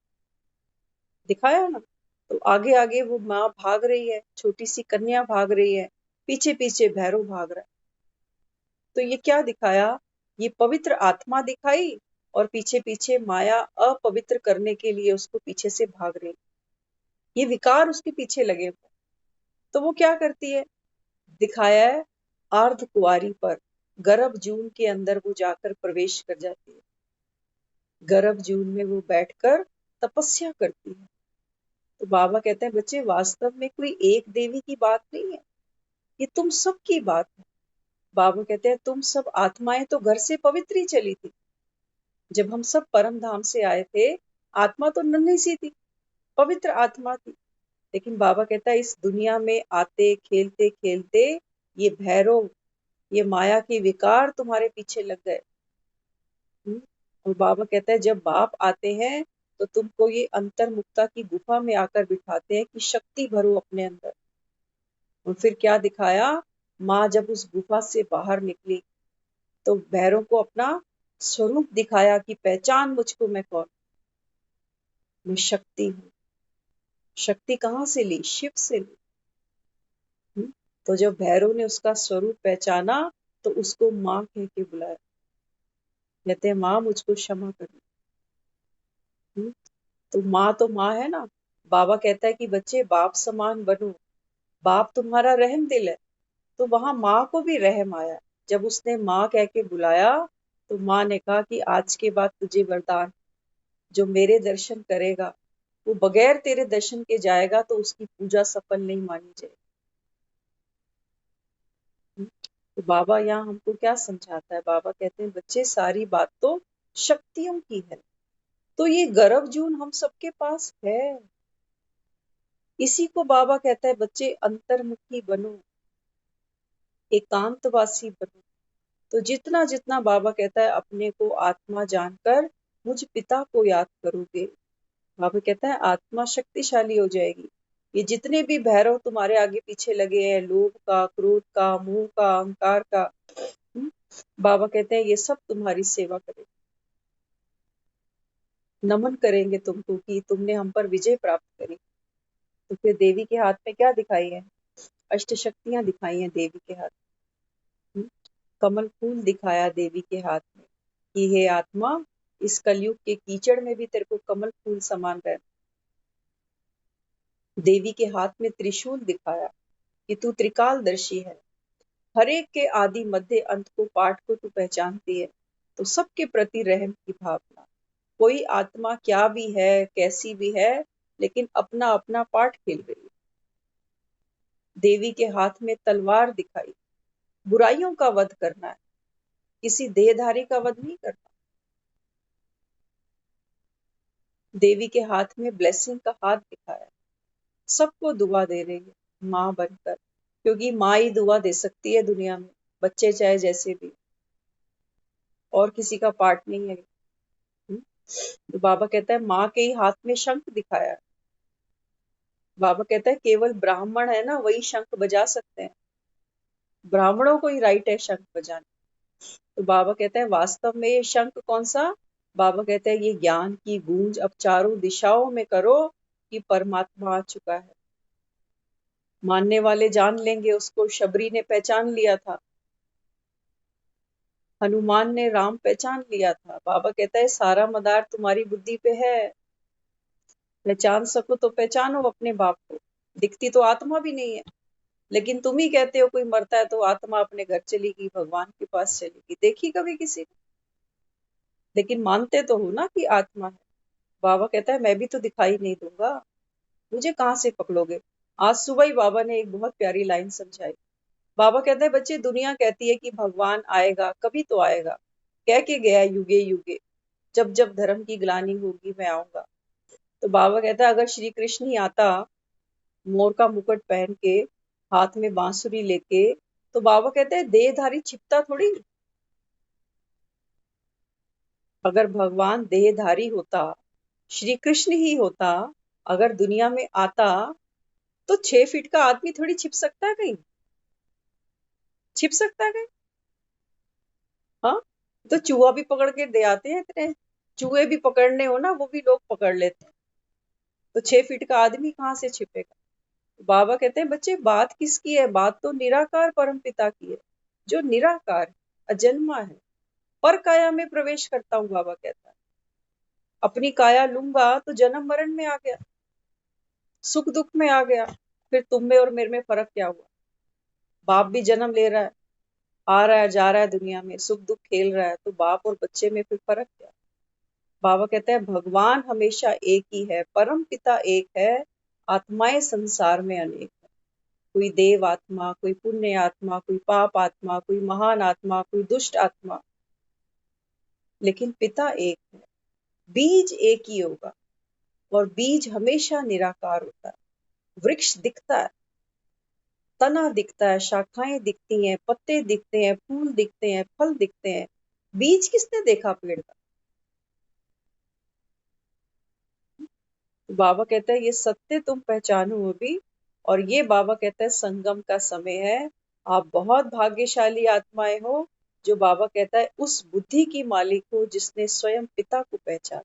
[SPEAKER 1] दिखाया ना। तो आगे आगे वो माँ भाग रही है, छोटी सी कन्या भाग रही है, पीछे पीछे भैरव भाग रहा है। तो ये क्या दिखाया, ये पवित्र आत्मा दिखाई, और पीछे पीछे माया अपवित्र करने के लिए उसको पीछे से भाग रही, ये विकार उसके पीछे लगे हुए। तो वो क्या करती है, दिखाया है अर्ध कुंवारी पर गर्भ जून के अंदर वो जाकर प्रवेश कर जाती है, गर्भ जून में वो बैठकर तपस्या करती है। तो बाबा कहते हैं बच्चे वास्तव में कोई एक देवी की बात नहीं है, ये तुम सबकी बात है। बाबा कहते हैं तुम सब आत्माएं तो घर से पवित्र ही चली थी। जब हम सब परम धाम से आए थे, आत्मा तो नन्ही सी थी, पवित्र आत्मा थी। लेकिन बाबा कहता है इस दुनिया में आते खेलते खेलते ये भैरव, ये माया के विकार तुम्हारे पीछे लग गए। और बाबा कहता है जब बाप आते हैं तो तुमको ये अंतर्मुक्ता की गुफा में आकर बिठाते हैं कि शक्ति भरो अपने अंदर। और फिर क्या दिखाया, माँ जब उस गुफा से बाहर निकली तो भैरव को अपना स्वरूप दिखाया कि पहचान मुझको, मैं कौन, मैं शक्ति हूँ। शक्ति कहाँ से ली? शिव से ली। तो जब भैरव ने उसका स्वरूप पहचाना तो उसको माँ कह के बुलाया। कहते हैं माँ मुझको क्षमा करना। तो माँ है ना। बाबा कहता है कि बच्चे बाप समान बनो, बाप तुम्हारा रहम दिल है। तो वहां माँ को भी रहम आया। जब उसने माँ कह के बुलाया तो माँ ने कहा कि आज के बाद तुझे वरदान, जो मेरे दर्शन करेगा वो बगैर तेरे दर्शन के जाएगा तो उसकी पूजा सफल नहीं मानी जाएगी। तो बाबा यहाँ हमको क्या समझाता है? बाबा कहते हैं बच्चे सारी बात तो शक्तियों की है, तो ये गर्भ जून हम सबके पास है। इसी को बाबा कहता है बच्चे अंतर्मुखी बनो, एकांतवासी बनो। तो जितना जितना बाबा कहता है अपने को आत्मा जानकर मुझ पिता को याद करोगे, बाबा कहता है आत्मा शक्तिशाली हो जाएगी। ये जितने भी भैरव तुम्हारे आगे पीछे लगे हैं, लोभ का, क्रोध का, मोह का, अहंकार का, बाबा कहते हैं ये सब तुम्हारी सेवा करेंगे, नमन करेंगे तुमको कि तुमने हम पर विजय प्राप्त करी। तो फिर देवी के हाथ में क्या दिखाई है? अष्ट शक्तियां दिखाई हैं देवी के हाथ में। कमल फूल दिखाया देवी के हाथ में कि हे आत्मा, इस कलयुग के कीचड़ में भी तेरे को कमल फूल समान रहना। देवी के हाथ में त्रिशूल दिखाया कि तू त्रिकालदर्शी है, हर एक के आदि मध्य अंत को पाठ को तू पहचानती है। तो सबके प्रति रहम की भावना। कोई आत्मा क्या भी है, कैसी भी है, लेकिन अपना अपना पाठ खेल रही है। देवी के हाथ में तलवार दिखाई, बुराइयों का वध करना है, किसी देहधारी का वध नहीं करना। देवी के हाथ में ब्लेसिंग का हाथ दिखाया, सबको दुआ दे रही है माँ बनकर, क्योंकि माँ ही दुआ दे सकती है दुनिया में, बच्चे चाहे जैसे भी, और किसी का पार्ट नहीं है। तो बाबा कहता है माँ के ही हाथ में शंख दिखाया। बाबा कहता है केवल ब्राह्मण है ना वही शंख बजा सकते हैं, ब्राह्मणों को ही राइट है शंख बजाने। तो बाबा कहता है वास्तव में ये शंख कौन सा? बाबा कहता है ये ज्ञान की गूंज अब चारों दिशाओं में करो कि परमात्मा आ चुका है। मानने वाले जान लेंगे उसको। शबरी ने पहचान लिया था, हनुमान ने राम पहचान लिया था। बाबा कहता है सारा मदार तुम्हारी बुद्धि पे है, पहचान सको तो पहचानो अपने बाप को। दिखती तो आत्मा भी नहीं है, लेकिन तुम ही कहते हो कोई मरता है तो आत्मा अपने घर चली गई, भगवान के पास चली गई। देखी कभी किसी ने? लेकिन मानते तो हो ना कि आत्मा है। बाबा कहता है मैं भी तो दिखाई नहीं दूंगा, मुझे कहाँ से पकड़ोगे? आज सुबह ही बाबा ने एक बहुत प्यारी लाइन समझाई। बाबा कहता है बच्चे दुनिया कहती है कि भगवान आएगा, कभी तो आएगा, कह के गया युगे युगे, जब जब धर्म की ग्लानि होगी मैं आऊंगा। तो बाबा कहता है अगर श्री कृष्ण ही आता मोर का मुकुट पहन के, हाथ में बांसुरी लेके, तो बाबा कहते हैं देहधारी छिपता थोड़ी। अगर भगवान देहधारी होता, श्री कृष्ण ही होता, अगर दुनिया में आता, तो 6 फीट का आदमी थोड़ी छिप सकता है कहीं? छिप सकता है कहीं? हाँ, तो चूहा भी पकड़ के दे आते हैं इतने। चूहे भी पकड़ने हो ना, वो भी लोग पकड़ लेते हैं। तो 6 फीट का आदमी कहाँ से छिपेगा? बाबा कहते हैं बच्चे बात किसकी है? बात तो निराकार परम पिता की है, जो निराकार है, अजन्मा है। पर काया में प्रवेश करता हूँ, बाबा कहता है। अपनी काया लूंगा तो जन्म मरण में आ गया, सुख दुख में आ गया। फिर तुम में और मेरे में फर्क क्या हुआ? बाप भी जन्म ले रहा है, आ रहा है, जा रहा है दुनिया में, सुख दुख खेल रहा है, तो बाप और बच्चे में फिर फर्क क्या? बाबा कहता है भगवान हमेशा एक ही है, परम पिता एक है, आत्माएं संसार में अनेक है। कोई देव आत्मा, कोई पुण्य आत्मा, कोई पाप आत्मा, कोई महान आत्मा, कोई दुष्ट आत्मा, लेकिन पिता एक है। बीज एक ही होगा और बीज हमेशा निराकार होता है। वृक्ष दिखता है, तना दिखता है, शाखाएं दिखती हैं, पत्ते दिखते हैं, फूल दिखते हैं, फल दिखते हैं। बीज किसने देखा पेड़ का? बाबा कहता है ये सत्य तुम पहचानो अभी, और ये बाबा कहता है संगम का समय है। आप बहुत भाग्यशाली आत्माएं हो, जो बाबा कहता है उस बुद्धि की मालिक हो जिसने स्वयं पिता को पहचाना।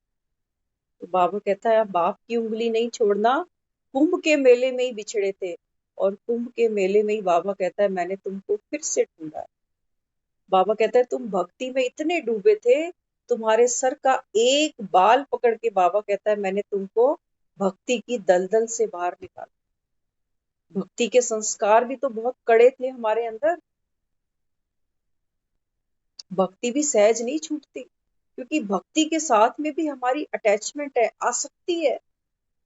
[SPEAKER 1] तो बाबा कहता है आप बाप की उंगली नहीं छोड़ना। कुंभ के मेले में ही बिछड़े थे, और कुंभ के मेले में ही बाबा कहता है मैंने तुमको फिर से ढूंढा। बाबा कहता है तुम भक्ति में इतने डूबे थे, तुम्हारे सर का एक बाल पकड़ के बाबा कहता है मैंने तुमको भक्ति की दलदल से बाहर निकाला। भक्ति के संस्कार भी तो बहुत कड़े थे हमारे अंदर। भक्ति भी सहज नहीं छूटती, क्योंकि भक्ति के साथ में भी हमारी अटैचमेंट है, आसक्ति है,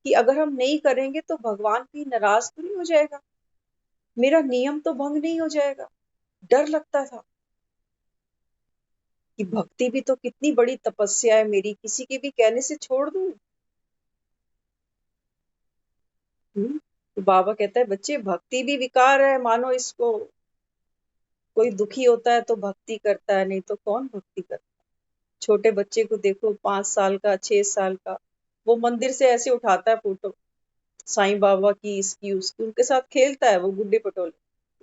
[SPEAKER 1] कि अगर हम नहीं करेंगे तो भगवान भी नाराज तो नहीं हो जाएगा, मेरा नियम तो भंग नहीं हो जाएगा। डर लगता था कि भक्ति भी तो कितनी बड़ी तपस्या है मेरी, किसी के भी कहने से छोड़ दूं। तो बाबा कहता है बच्चे भक्ति भी विकार है, मानो इसको। कोई दुखी होता है तो भक्ति करता है, नहीं तो कौन भक्ति करता है। छोटे बच्चे को देखो, 5 साल का, 6 साल का, वो मंदिर से ऐसे उठाता है फोटो साईं बाबा की, इसकी उसकी, उनके साथ खेलता है वो गुड्डे पटोले।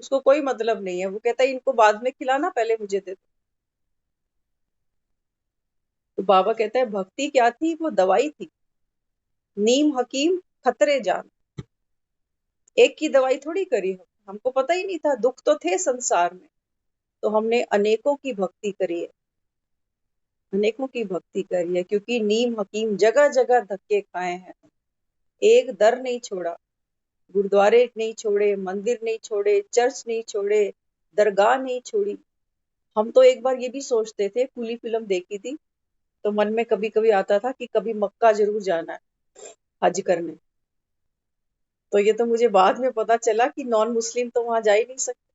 [SPEAKER 1] उसको कोई मतलब नहीं है, वो कहता है इनको बाद में खिलाना, पहले मुझे दे दो। तो बाबा कहता है भक्ति क्या थी? वो दवाई थी। नीम हकीम खतरे जान। एक की दवाई थोड़ी करी हमको पता ही नहीं था, दुख तो थे संसार में, तो हमने अनेकों की भक्ति करी है, अनेकों की भक्ति करी है, क्योंकि नीम हकीम जगह जगह धक्के खाए हैं। एक दर नहीं छोड़ा, गुरुद्वारे नहीं छोड़े, मंदिर नहीं छोड़े, चर्च नहीं छोड़े, दरगाह नहीं छोड़ी। हम तो एक बार ये भी सोचते थे, खुली फिल्म देखी थी तो मन में कभी कभी आता था कि कभी मक्का जरूर जाना है हज करने। तो ये तो मुझे बाद में पता चला कि नॉन मुस्लिम तो वहां जा ही नहीं सकते।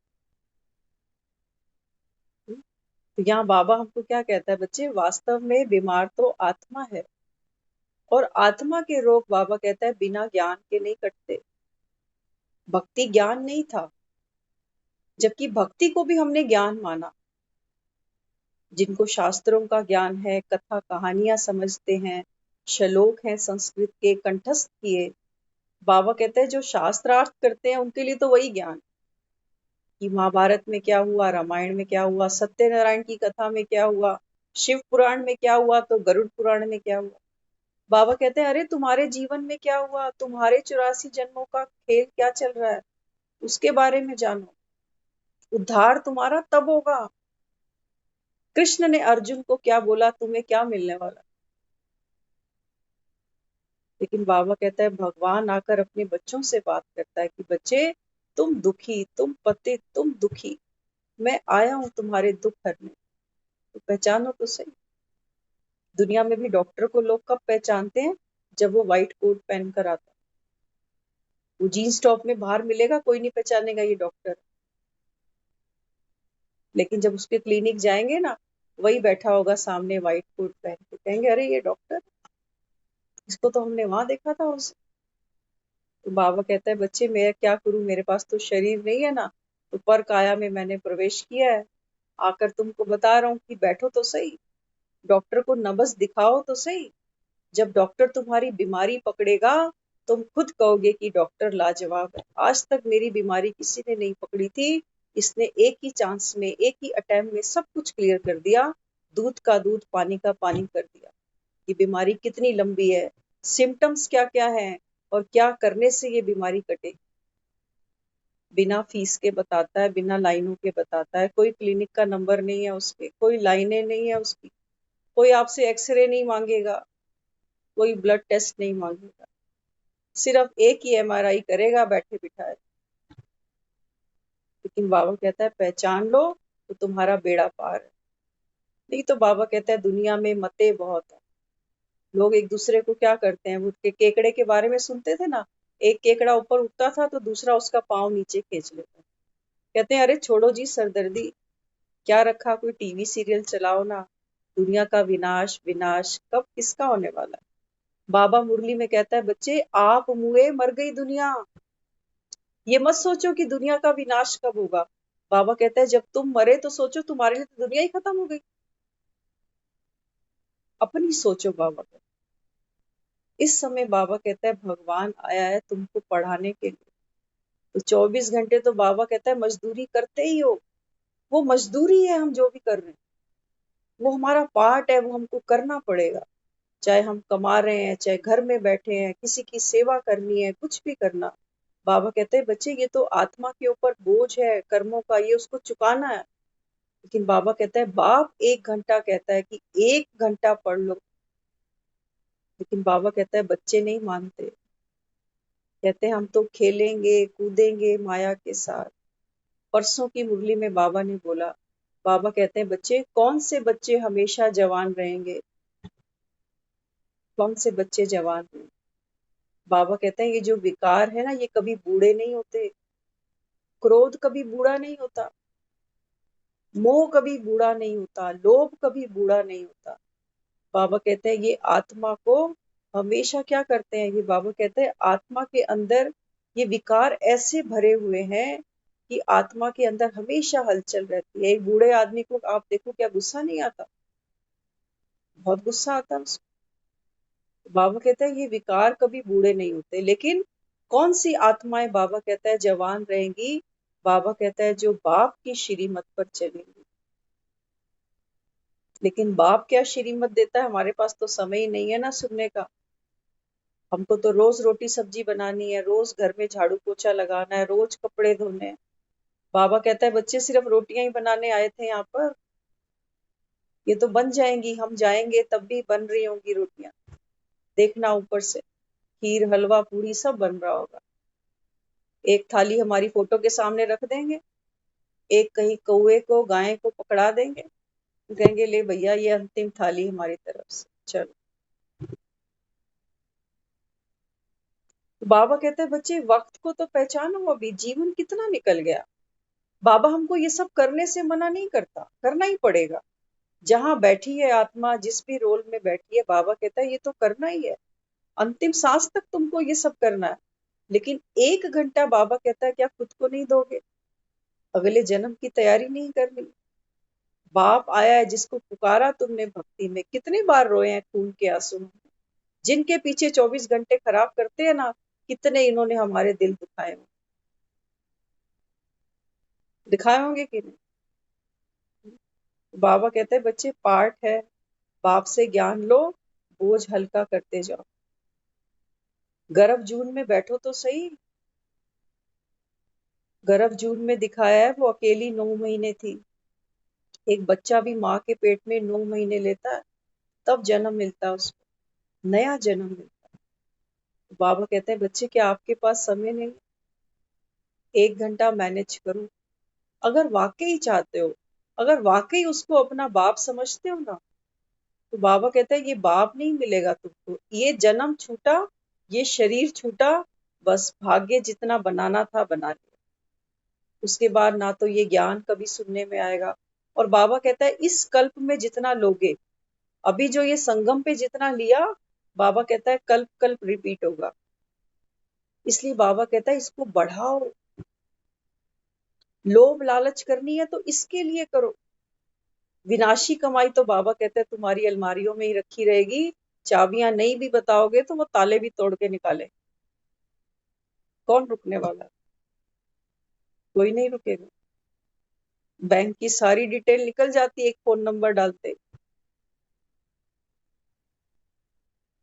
[SPEAKER 1] तो यहाँ बाबा हमको क्या कहता है बच्चे, वास्तव में बीमार तो आत्मा है, और आत्मा के रोग बाबा कहता है बिना ज्ञान के नहीं कटते। भक्ति ज्ञान नहीं था, जबकि भक्ति को भी हमने ज्ञान माना। जिनको शास्त्रों का ज्ञान है, कथा कहानियां समझते हैं, श्लोक हैं संस्कृत के कंठस्थ किए, बाबा कहते हैं जो शास्त्रार्थ करते हैं उनके लिए तो वही ज्ञान, कि महाभारत में क्या हुआ, रामायण में क्या हुआ, सत्यनारायण की कथा में क्या हुआ, शिव पुराण में क्या हुआ, तो गरुड़ पुराण में क्या हुआ। बाबा कहते हैं अरे तुम्हारे जीवन में क्या हुआ, तुम्हारे 84 जन्मों का खेल क्या चल रहा है, उसके बारे में जानो। उद्धार तुम्हारा तब होगा। कृष्ण ने अर्जुन को क्या बोला, तुम्हें क्या मिलने वाला। लेकिन बाबा कहता है भगवान आकर अपने बच्चों से बात करता है कि बच्चे तुम दुखी, तुम पतित, तुम दुखी, मैं आया हूं तुम्हारे दुख हरने, तो पहचानो तो सही। दुनिया में भी डॉक्टर को लोग कब पहचानते हैं? जब वो व्हाइट कोट पहन कर आता है। वो जीन्स टॉप में बाहर मिलेगा, कोई नहीं पहचानेगा ये डॉक्टर। लेकिन जब उसके क्लिनिक जाएंगे ना, वही बैठा होगा सामने व्हाइट कोट पहन के, कहेंगे अरे ये डॉक्टर, इसको तो हमने वहां देखा था उसे। तो बाबा कहता है बच्चे मैं क्या करूं, मेरे पास तो शरीर नहीं है ना, तो पर काया में मैंने प्रवेश किया है। आकर तुमको बता रहा हूँ कि बैठो तो सही, डॉक्टर को नब्ज दिखाओ तो सही। जब डॉक्टर तुम्हारी बीमारी पकड़ेगा, तुम खुद कहोगे कि डॉक्टर लाजवाब है, आज तक मेरी बीमारी किसी ने नहीं पकड़ी थी, इसने एक ही चांस में, एक ही अटेम्प्ट में सब कुछ क्लियर कर दिया, दूध का दूध, पानी का पानी कर दिया। ये बीमारी कितनी लंबी है, सिम्टम्स क्या क्या है, और क्या करने से ये बीमारी कटेगी। बिना फीस के बताता है, बिना लाइनों के बताता है। कोई क्लिनिक का नंबर नहीं है उसके, कोई लाइनें नहीं है उसकी, कोई आपसे एक्सरे नहीं मांगेगा, कोई ब्लड टेस्ट नहीं मांगेगा, सिर्फ एक ही एमआरआई करेगा बैठे बिठाए। लेकिन बाबा कहता है पहचान लो तो तुम्हारा बेड़ा पार है। नहीं तो बाबा कहता है दुनिया में मते बहुत है। लोग एक दूसरे को क्या करते हैं, वो केकड़े के बारे में सुनते थे ना, एक केकड़ा ऊपर उठता था तो दूसरा उसका पाँव नीचे खींच लेता। कहते हैं अरे छोड़ो जी सरदर्दी, क्या रखा, कोई टीवी सीरियल चलाओ ना, दुनिया का विनाश विनाश कब किसका होने वाला है। बाबा मुरली में कहता है बच्चे आप मुए मर गई दुनिया, ये मत सोचो कि दुनिया का विनाश कब होगा। बाबा कहता है जब तुम मरे तो सोचो तुम्हारे लिए तो दुनिया ही खत्म हो गई। अपनी सोचो बाबा कहता है। इस समय बाबा कहता है भगवान आया है तुमको पढ़ाने के लिए। तो 24 घंटे तो बाबा कहता है मजदूरी करते ही हो, वो मजदूरी है हम जो भी कर रहे हैं, वो हमारा पार्ट है, वो हमको करना पड़ेगा। चाहे हम कमा रहे हैं, चाहे घर में बैठे हैं, किसी की सेवा करनी है, कुछ भी करना। बाबा कहते हैं बच्चे ये तो आत्मा के ऊपर बोझ है कर्मों का, ये उसको चुकाना है। लेकिन बाबा कहता है बाप 1 घंटा कहता है कि 1 घंटा पढ़ लो। लेकिन बाबा कहता है बच्चे नहीं मानते, कहते हैं हम तो खेलेंगे कूदेंगे माया के साथ। परसों की मुरली में बाबा ने बोला, बाबा कहते हैं बच्चे कौन से बच्चे हमेशा जवान रहेंगे, कौन से बच्चे जवान रहेंगे। बाबा कहते हैं ये जो विकार है ना ये कभी बूढ़े नहीं होते, क्रोध कभी बूढ़ा नहीं होता, मोह कभी बूढ़ा नहीं होता, लोभ कभी बूढ़ा नहीं होता। बाबा कहते हैं ये आत्मा को हमेशा क्या करते हैं, ये बाबा कहते हैं आत्मा के अंदर ये विकार ऐसे भरे हुए हैं कि आत्मा के अंदर हमेशा हलचल रहती है। एक बूढ़े आदमी को आप देखो क्या गुस्सा नहीं आता, बहुत गुस्सा आता है उसको। बाबा कहता है ये विकार कभी बूढ़े नहीं होते। लेकिन कौन सी आत्माएं बाबा कहता है जवान रहेंगी, बाबा कहता है जो बाप की श्रीमत पर चलेंगी। लेकिन बाप क्या श्रीमत देता है, हमारे पास तो समय ही नहीं है ना सुनने का। हमको तो रोज रोटी सब्जी बनानी है, रोज घर में झाड़ू पोछा लगाना है, रोज कपड़े धोने हैं। बाबा कहता है बच्चे सिर्फ रोटियां ही बनाने आए थे यहाँ पर, ये तो बन जाएंगी, हम जाएंगे तब भी बन रही होंगी रोटियां। देखना ऊपर से खीर हलवा पूरी सब बन रहा होगा। एक थाली हमारी फोटो के सामने रख देंगे, एक कहीं कौवे को गाय को पकड़ा देंगे, कहेंगे ले भैया ये अंतिम थाली हमारी तरफ से, चलो। तो बाबा कहते हैं बच्चे वक्त को तो पहचानो, अभी जीवन कितना निकल गया। बाबा हमको ये सब करने से मना नहीं करता, करना ही पड़ेगा। जहां बैठी है आत्मा, जिस भी रोल में बैठी है, बाबा कहता है ये तो करना ही है, अंतिम सांस तक तुमको ये सब करना है। लेकिन 1 घंटा बाबा कहता है क्या खुद को नहीं दोगे, अगले जन्म की तैयारी नहीं करनी। बाप आया है जिसको पुकारा तुमने भक्ति में, कितने बार रोए हैं खून के आंसू। जिनके पीछे 24 घंटे खराब करते हैं ना, कितने इन्होंने हमारे दिल दुखाए होंगे, दिखाए होंगे कि नहीं। बाबा कहते हैं बच्चे पाठ है, बाप से ज्ञान लो, बोझ हल्का करते जाओ। गर्भ जून में बैठो तो सही, गर्भ जून में दिखाया है वो अकेली 9 महीने थी। एक बच्चा भी माँ के पेट में 9 महीने लेता है, तब जन्म मिलता है उसको, नया जन्म मिलता है। बाबा कहते हैं बच्चे क्या आपके पास समय नहीं, 1 घंटा मैनेज करो। अगर वाकई चाहते हो, अगर वाकई उसको अपना बाप समझते हो ना, तो बाबा कहता है ये बाप नहीं मिलेगा तुमको, ये जन्म छूटा, ये शरीर छूटा, बस भाग्य जितना बनाना था बना लिया। उसके बाद ना तो ये ज्ञान कभी सुनने में आएगा। और बाबा कहता है इस कल्प में जितना लोगे, अभी जो ये संगम पे जितना लिया, बाबा कहता है कल्प कल्प रिपीट होगा। इसलिए बाबा कहता है इसको बढ़ाओ। लोभ लालच करनी है तो इसके लिए करो। विनाशी कमाई तो बाबा कहते हैं तुम्हारी अलमारियों में ही रखी रहेगी, चाबियां नहीं भी बताओगे तो वो ताले भी तोड़ के निकाले, कौन रुकने वाला, कोई नहीं रुकेगा। बैंक की सारी डिटेल निकल जाती है एक फोन नंबर डालते।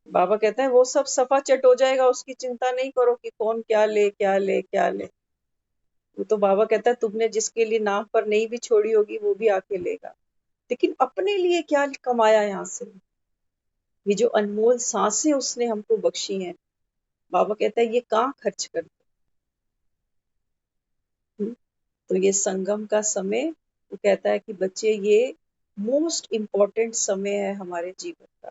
[SPEAKER 1] बाबा कहते हैं वो सब सफा चट हो जाएगा, उसकी चिंता नहीं करो कि कौन क्या ले क्या ले क्या ले। वो तो बाबा कहता है तुमने जिसके लिए नाम पर नहीं भी छोड़ी होगी वो भी आके लेगा। लेकिन अपने लिए क्या कमाया यहाँ से, ये जो अनमोल सांसें उसने हमको बख्शी हैं, बाबा कहता है ये कहाँ खर्च कर। तो ये संगम का समय, वो कहता है कि बच्चे ये मोस्ट इम्पोर्टेंट समय है हमारे जीवन का।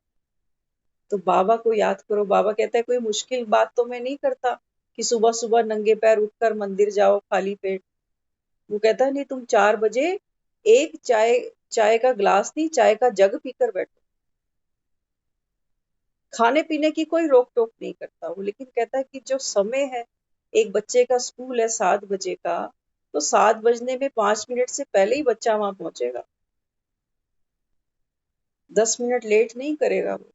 [SPEAKER 1] तो बाबा को याद करो। बाबा कहता है कोई मुश्किल बात तो मैं नहीं करता कि सुबह सुबह नंगे पैर उठकर मंदिर जाओ खाली पेट। वो कहता है नहीं, तुम 4 बजे एक चाय चाय का ग्लास नहीं, चाय का जग पीकर बैठो। खाने पीने की कोई रोक टोक नहीं करता वो, लेकिन कहता है कि जो समय है, एक बच्चे का स्कूल है 7 बजे का, तो 7 बजने में 5 मिनट से पहले ही बच्चा वहां पहुंचेगा, 10 मिनट लेट नहीं करेगा वो।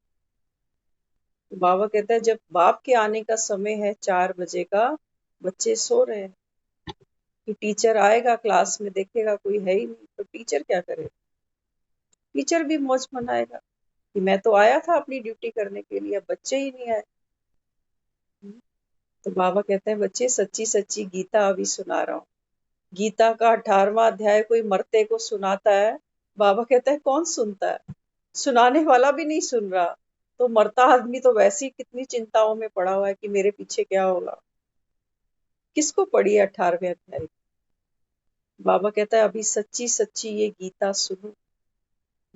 [SPEAKER 1] तो बाबा कहता है जब बाप के आने का समय है 4 बजे का, बच्चे सो रहे हैं, कि टीचर आएगा क्लास में देखेगा कोई है ही नहीं, तो टीचर क्या करेगा? टीचर भी मौज मनाएगा कि मैं तो आया था अपनी ड्यूटी करने के लिए, अब बच्चे ही नहीं आए। तो बाबा कहते हैं बच्चे सच्ची सच्ची गीता अभी सुना रहा हूँ। गीता का 18वां अध्याय कोई मरते को सुनाता है, बाबा कहता है कौन सुनता है? सुनाने वाला भी नहीं सुन रहा, तो मरता आदमी तो वैसे ही कितनी चिंताओं में पड़ा हुआ है कि मेरे पीछे क्या होगा। किसको पढ़ी है 18वें अध्याय? बाबा कहता है अभी सच्ची सच्ची ये गीता सुनो।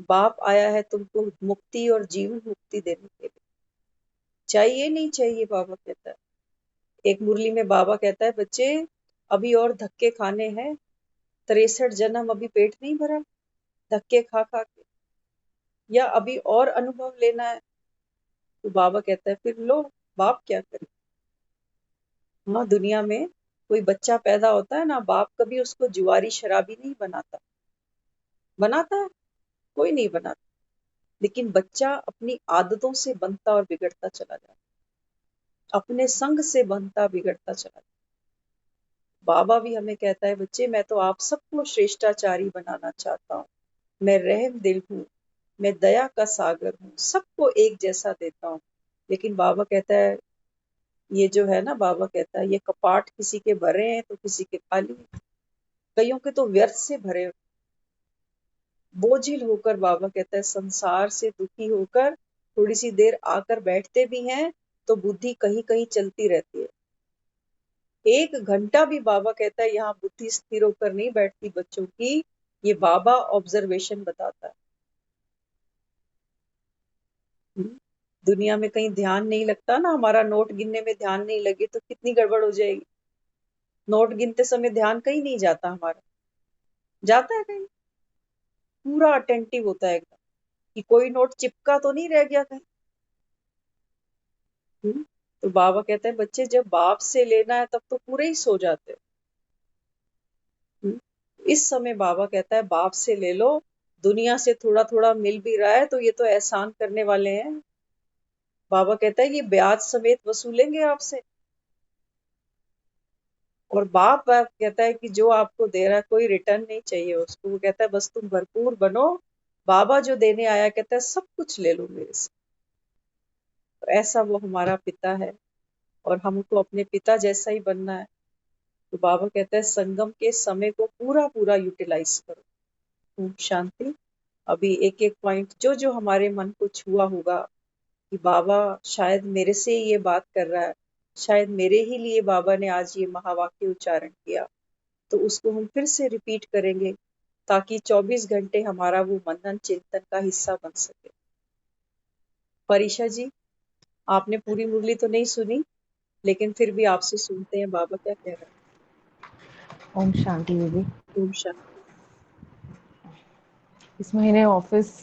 [SPEAKER 1] बाप आया है तुमको मुक्ति और जीवन मुक्ति देने के लिए। चाहिए नहीं चाहिए, बाबा कहता है। एक मुरली में बाबा कहता है बच्चे अभी और धक्के खाने हैं, 63 जन्म अभी पेट नहीं भरा धक्के खा खा के, या अभी और अनुभव लेना है? तो बाबा कहता है फिर लो, बाप क्या करे। हाँ, दुनिया में कोई बच्चा पैदा होता है ना, बाप कभी उसको जुआरी शराबी नहीं बनाता। बनाता है? कोई नहीं बनाता। लेकिन बच्चा अपनी आदतों से बनता और बिगड़ता चला जाता, अपने संग से बनता बिगड़ता चला जाता। बाबा भी हमें कहता है बच्चे मैं तो आप सबको श्रेष्ठाचारी बनाना चाहता हूँ, मैं रहम दिल हूँ, मैं दया का सागर हूँ, सबको एक जैसा देता हूँ। लेकिन बाबा कहता है ये जो है ना, बाबा कहता है ये कपाट किसी के भरे हैं तो किसी के खाली हैं, कईयों के तो व्यर्थ से भरे हैं। बोझिल होकर बाबा कहता है संसार से दुखी होकर थोड़ी सी देर आकर बैठते भी हैं तो बुद्धि कहीं कहीं चलती रहती है। 1 घंटा भी बाबा कहता है यहाँ बुद्धि स्थिर होकर नहीं बैठती बच्चों की, ये बाबा ऑब्जर्वेशन बताता है। दुनिया में कहीं ध्यान नहीं लगता ना, हमारा नोट गिनने में ध्यान नहीं लगे तो कितनी गड़बड़ हो जाएगी। नोट गिनते समय ध्यान कहीं नहीं जाता हमारा, जाता है कहीं? पूरा अटेंटिव होता है एकदम, कि कोई नोट चिपका तो नहीं रह गया कहीं। तो बाबा कहते हैं बच्चे जब बाप से लेना है तब तो पूरे ही सो जाते हैं। इस समय बाबा कहता है बाप से ले लो, दुनिया से थोड़ा थोड़ा मिल भी रहा है तो ये तो एहसान करने वाले हैं। बाबा कहता है ये ब्याज समेत वसूलेंगे आपसे। और बाप कहता है कि जो आपको दे रहा है कोई रिटर्न नहीं चाहिए उसको, वो कहता है बस तुम भरपूर बनो, बाबा जो देने आया कहता है सब कुछ ले लो मेरे से। तो ऐसा वो हमारा पिता है और हमको अपने पिता जैसा ही बनना है। तो बाबा कहता है संगम के समय को पूरा पूरा यूटिलाइज करो। शांति। अभी एक एक पॉइंट जो जो हमारे मन को छुआ होगा कि बाबा शायद मेरे से ये बात कर रहा है, शायद मेरे ही लिए बाबा ने आज ये महावाक्य उच्चारण किया, तो उसको हम फिर से रिपीट करेंगे ताकि 24 घंटे हमारा वो मनन चिंतन का हिस्सा बन सके। परीक्षा जी, आपने पूरी मुरली तो नहीं सुनी, लेकिन फिर भी आपसे सुनते हैं बाबा क्या कह रहे हैं।
[SPEAKER 4] ओम शांति दीदी।
[SPEAKER 1] ओम शांति।
[SPEAKER 4] इस महीने ऑफिस